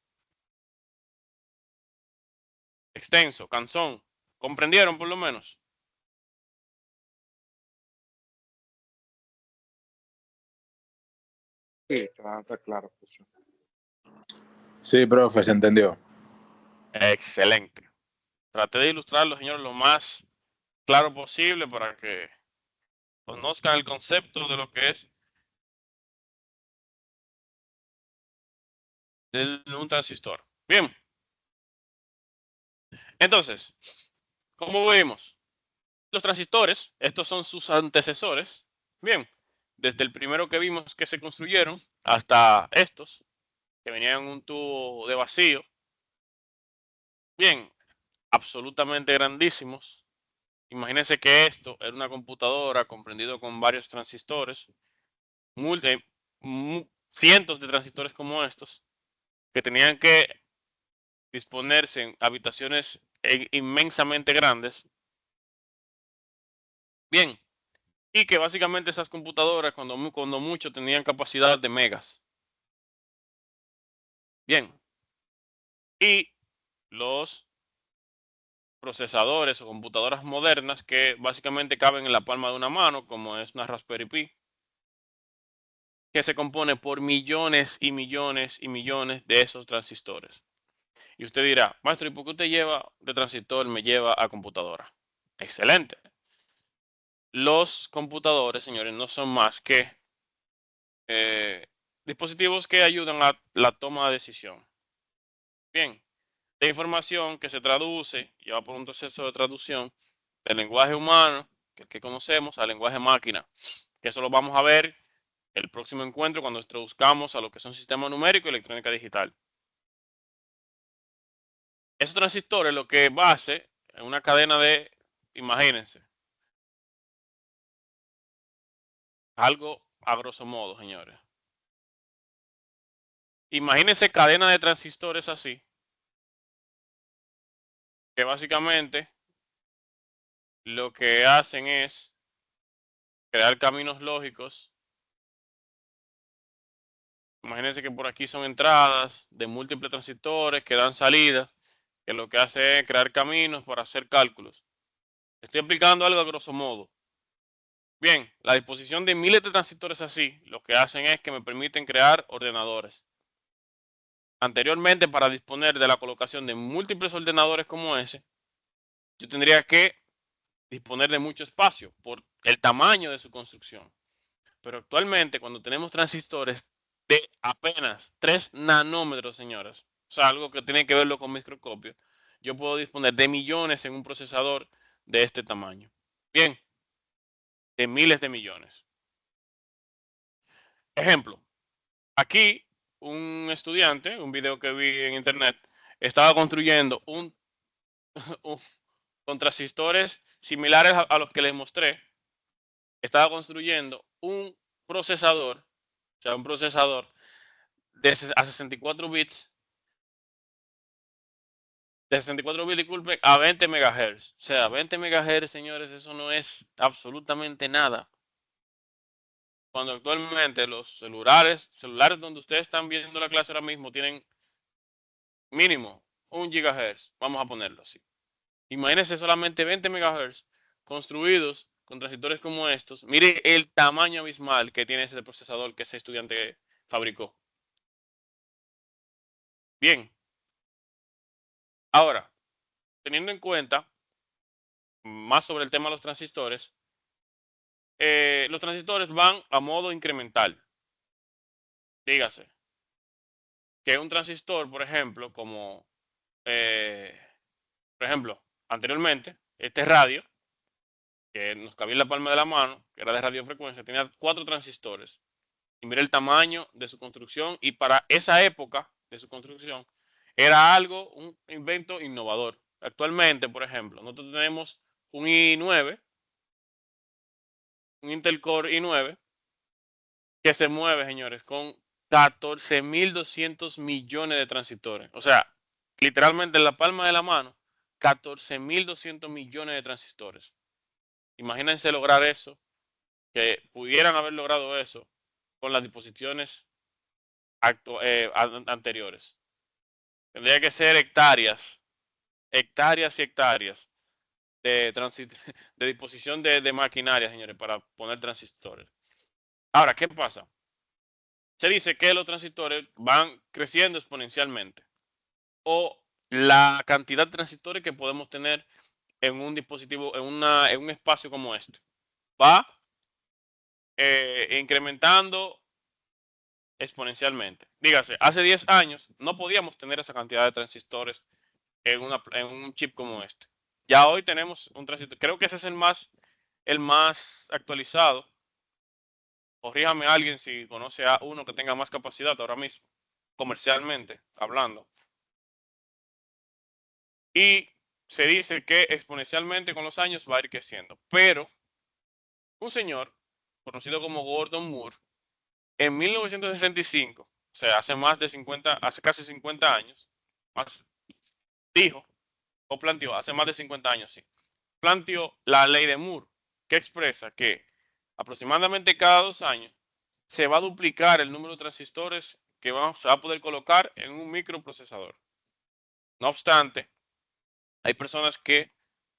Extenso, cansón. ¿Comprendieron por lo menos? Sí, está claro. Sí, profe, se entendió. Excelente. Traté de ilustrarlo, señores, lo más claro posible para que conozcan el concepto de lo que es un transistor. Bien. Entonces, como vimos, los transistores, estos son sus antecesores. Bien, desde el primero que vimos que se construyeron hasta estos, que venían en un tubo de vacío. Bien, absolutamente grandísimos. Imagínense que esto era una computadora comprendido con varios transistores, cientos de transistores como estos, que tenían que disponerse en habitaciones inmensamente grandes. Bien, y que básicamente esas computadoras cuando mucho tenían capacidad de megas. Bien. Y los procesadores o computadoras modernas que básicamente caben en la palma de una mano, como es una Raspberry Pi, que se compone por millones y millones y millones de esos transistores. Y usted dirá, maestro, ¿y por qué usted lleva de transistor me lleva a computadora? Excelente. Los computadores, señores, no son más que dispositivos que ayudan a la toma de decisión. Bien, de información que se traduce, lleva por un proceso de traducción del lenguaje humano, que conocemos, al lenguaje máquina, que eso lo vamos a ver el próximo encuentro cuando introduzcamos a lo que son sistemas numéricos y electrónica digital. Esos transistores lo que base en una cadena de, imagínense, algo a grosso modo, señores. Imagínense cadena de transistores así, que básicamente lo que hacen es crear caminos lógicos. Imagínense que por aquí son entradas de múltiples transistores que dan salidas, que lo que hace es crear caminos para hacer cálculos. Estoy explicando algo a grosso modo. Bien, la disposición de miles de transistores así, lo que hacen es que me permiten crear ordenadores. Anteriormente, para disponer de la colocación de múltiples ordenadores como ese, yo tendría que disponer de mucho espacio por el tamaño de su construcción. Pero actualmente, cuando tenemos transistores de apenas 3 nanómetros, señores, o sea, algo que tiene que verlo con microscopio, yo puedo disponer de millones en un procesador de este tamaño. Bien, de miles de millones. Ejemplo, aquí un estudiante, un video que vi en internet, estaba construyendo con transistores similares a los que les mostré. Estaba construyendo un procesador, o sea, un procesador a 64 bits, de 64 bits, disculpe, a 20 MHz. O sea, 20 MHz, señores, eso no es absolutamente nada. Cuando actualmente los celulares donde ustedes están viendo la clase ahora mismo tienen mínimo 1 GHz, vamos a ponerlo así. Imagínense solamente 20 MHz construidos con transistores como estos. Mire el tamaño abismal que tiene ese procesador que ese estudiante fabricó. Bien. Ahora, teniendo en cuenta más sobre el tema de los transistores van a modo incremental. Dígase que un transistor, por ejemplo, como, por ejemplo, anteriormente, este radio, que nos cabía en la palma de la mano, que era de radiofrecuencia, tenía 4 transistores. Y mire el tamaño de su construcción, y para esa época de su construcción era algo, un invento innovador. Actualmente, por ejemplo, nosotros tenemos un i9, un Intel Core i9, que se mueve, señores, con 14.200 millones de transistores. O sea, literalmente en la palma de la mano, 14.200 millones de transistores. Imagínense lograr eso, que pudieran haber logrado eso con las disposiciones anteriores. Tendría que ser hectáreas y hectáreas de disposición de maquinaria, señores, para poner transistores. Ahora, ¿qué pasa? Se dice que los transistores van creciendo exponencialmente, o la cantidad de transistores que podemos tener en un dispositivo, en un espacio como este, va incrementando exponencialmente. Dígase, hace 10 años no podíamos tener esa cantidad de transistores en un chip como este. Ya hoy tenemos un transistor, creo que ese es el más actualizado. Corríjame a alguien si conoce a uno que tenga más capacidad ahora mismo, comercialmente hablando. Y se dice que exponencialmente con los años va a ir creciendo. Pero un señor conocido como Gordon Moore, en 1965, o sea, hace casi 50 años, dijo o planteó, hace más de 50 años, sí, planteó la ley de Moore, que expresa que aproximadamente cada 2 años se va a duplicar el número de transistores que se va a poder colocar en un microprocesador. No obstante, hay personas que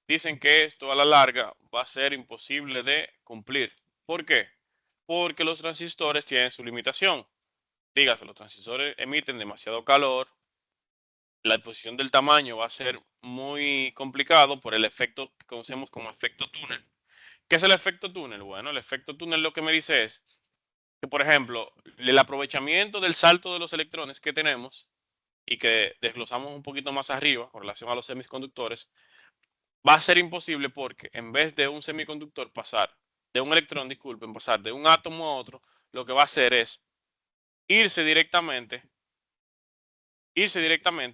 dicen que esto a la larga va a ser imposible de cumplir. ¿Por qué? Porque los transistores tienen su limitación. Dígase, los transistores emiten demasiado calor, la disposición del tamaño va a ser muy complicado por el efecto que conocemos como efecto túnel. ¿Qué es el efecto túnel? Bueno, el efecto túnel lo que me dice es que, por ejemplo, el aprovechamiento del salto de los electrones que tenemos y que desglosamos un poquito más arriba con relación a los semiconductores, va a ser imposible porque en vez de un semiconductor pasar, de un electrón, disculpen, pasar de un átomo a otro, lo que va a hacer es irse directamente,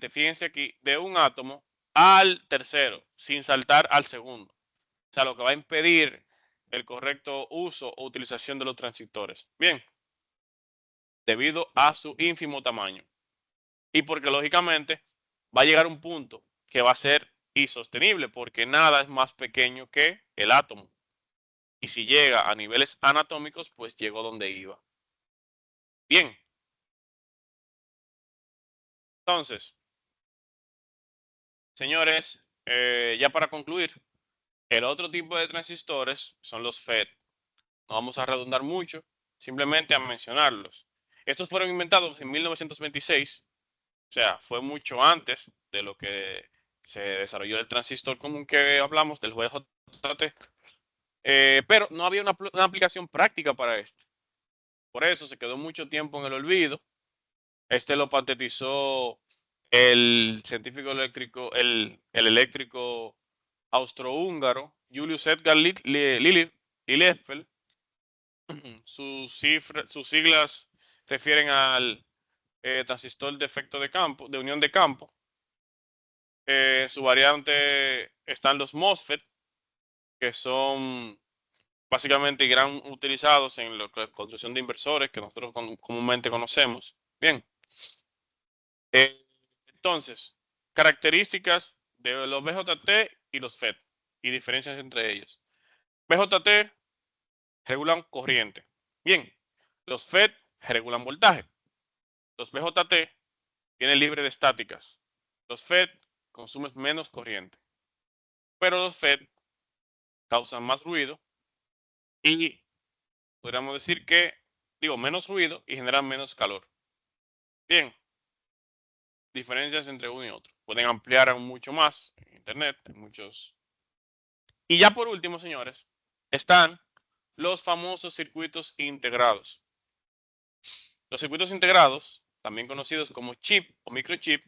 fíjense aquí, de un átomo al tercero, sin saltar al segundo. O sea, lo que va a impedir el correcto uso o utilización de los transistores. Bien, debido a su ínfimo tamaño. Y porque lógicamente va a llegar un punto que va a ser insostenible, porque nada es más pequeño que el átomo. Y si llega a niveles anatómicos, pues llegó donde iba. Bien. Entonces, señores, ya para concluir, el otro tipo de transistores son los FET. No vamos a redundar mucho, simplemente a mencionarlos. Estos fueron inventados en 1926, o sea, fue mucho antes de lo que se desarrolló el transistor común que hablamos, del VJT, pero no había una aplicación práctica para esto. Por eso se quedó mucho tiempo en el olvido. Este lo patenizó el científico eléctrico, el eléctrico austrohúngaro Julius Edgar Lilienfeld. Sus siglas refieren al transistor de efecto de campo, de unión de campo. Su variante están los MOSFET, que son básicamente gran utilizados en la construcción de inversores que nosotros comúnmente conocemos. Bien. Entonces, características de los BJT y los FET y diferencias entre ellos. BJT regulan corriente. Bien, los FET regulan voltaje. Los BJT vienen libres de estáticas. Los FET consumen menos corriente. Pero los FET causan más ruido y podríamos decir que, menos ruido y generan menos calor. Bien, diferencias entre uno y otro. Pueden ampliar aún mucho más en Internet, en muchos. Y ya por último, señores, están los famosos circuitos integrados. Los circuitos integrados, también conocidos como chip o microchip,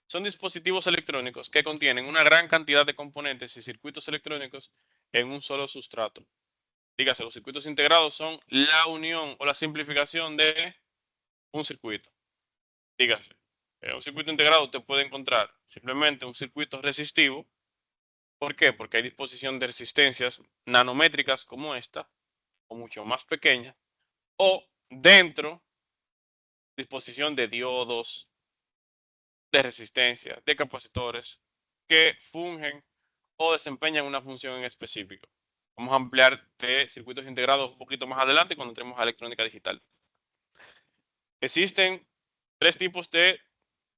son dispositivos electrónicos que contienen una gran cantidad de componentes y circuitos electrónicos en un solo sustrato. Dígase, los circuitos integrados son la unión o la simplificación de un circuito. Dígase, un circuito integrado usted puede encontrar simplemente un circuito resistivo. ¿Por qué? Porque hay disposición de resistencias nanométricas como esta, o mucho más pequeñas, o dentro disposición de diodos, de resistencia, de capacitores, que fungen o desempeñan una función en específico. Vamos a ampliar de circuitos integrados un poquito más adelante cuando entremos a electrónica digital. Existen tres tipos de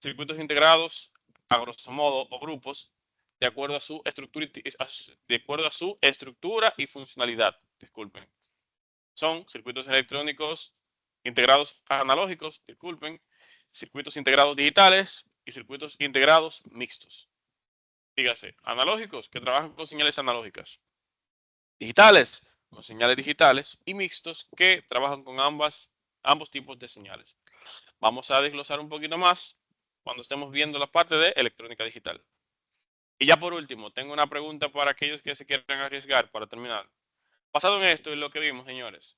circuitos integrados, a grosso modo, o grupos, de acuerdo a su estructura y funcionalidad. Disculpen. Son circuitos electrónicos integrados analógicos, circuitos integrados digitales y circuitos integrados mixtos. Dígase, analógicos que trabajan con señales analógicas, digitales con señales digitales y mixtos que trabajan con ambos tipos de señales. Vamos a desglosar un poquito más cuando estemos viendo la parte de electrónica digital. Y ya por último, tengo una pregunta para aquellos que se quieran arriesgar para terminar. Basado en esto y lo que vimos, señores,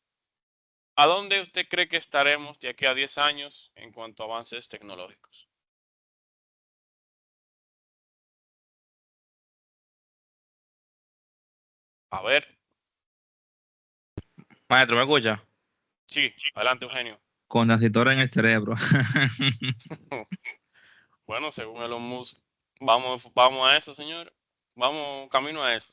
¿a dónde usted cree que estaremos de aquí a 10 años en cuanto a avances tecnológicos? A ver. Maestro, ¿me escucha? Sí, adelante, Eugenio. Con transistor en el cerebro. Bueno, según Elon Musk, vamos a eso, señor. Vamos camino a eso.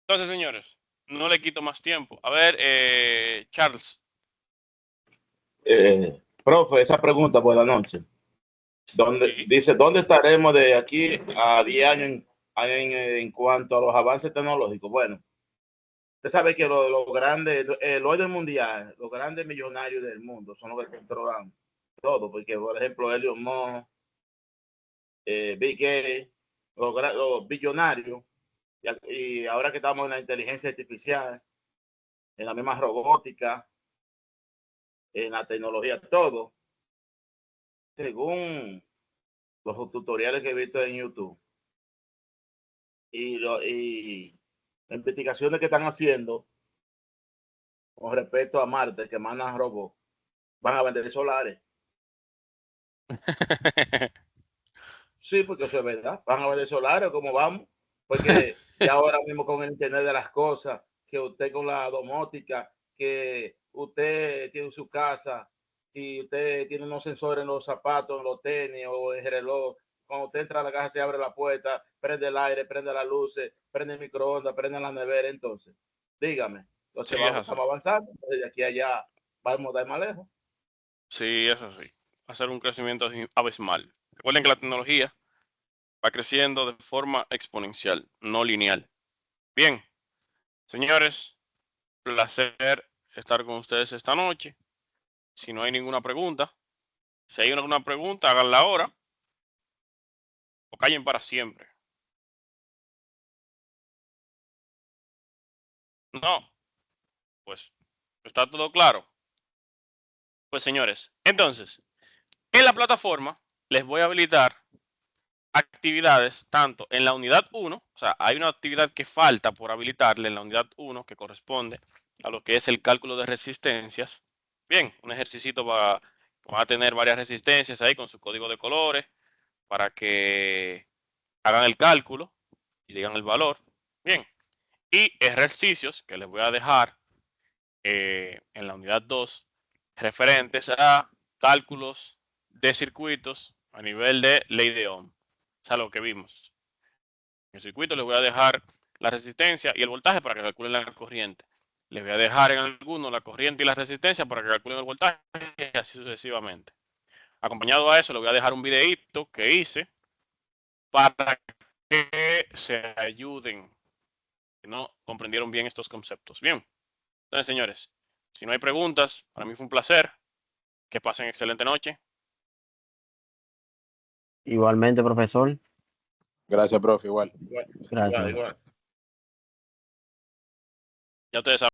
Entonces, señores, no le quito más tiempo. A ver, Charles. Profe, esa pregunta, buenas noches. Sí. Dice, ¿dónde estaremos de aquí a 10 años en cuanto a los avances tecnológicos? Bueno, usted sabe que los grandes, el orden mundial, los grandes millonarios del mundo son los que controlan todo, porque por ejemplo Elon Musk, Big Gates, los billonarios, y ahora que estamos en la inteligencia artificial, en la misma robótica, en la tecnología, todo, según los tutoriales que he visto en YouTube y las investigaciones que están haciendo con respecto a Marte, que mandan robots, van a vender solares. Sí, porque eso es verdad. Van a vender solares, ¿cómo vamos? Porque ya ahora mismo con el Internet de las cosas, que usted con la domótica, que usted tiene su casa y usted tiene unos sensores en los zapatos, en los tenis o en el reloj. Cuando usted entra a la casa se abre la puerta, prende el aire, prende las luces, prende el microondas, prende la nevera. Entonces, dígame. Entonces Sí, es así. estamos avanzando. Desde aquí a allá vamos a ir más lejos. Sí, es así. Va a ser un crecimiento abismal. Recuerden que la tecnología va creciendo de forma exponencial, no lineal. Bien, señores, placer estar con ustedes esta noche. Si no hay ninguna pregunta, si hay alguna pregunta, háganla ahora o callen para siempre. No, pues está todo claro. Pues señores, entonces, en la plataforma les voy a habilitar actividades tanto en la unidad 1, o sea, hay una actividad que falta por habilitarle en la unidad 1 que corresponde a lo que es el cálculo de resistencias. Bien, un ejercicio va a tener varias resistencias ahí con su código de colores para que hagan el cálculo y digan el valor. Bien, y ejercicios que les voy a dejar en la unidad 2 referentes a cálculos de circuitos a nivel de ley de Ohm. O sea, lo que vimos. En el circuito les voy a dejar la resistencia y el voltaje para que calculen la corriente. Les voy a dejar en alguno la corriente y la resistencia para que calculen el voltaje y así sucesivamente. Acompañado a eso, les voy a dejar un videíto que hice para que se ayuden, si no comprendieron bien estos conceptos. Bien, entonces señores, si no hay preguntas, para mí fue un placer. Que pasen excelente noche. Igualmente, profesor. Gracias, profe, igual. Gracias. Igual. Ya ustedes saben.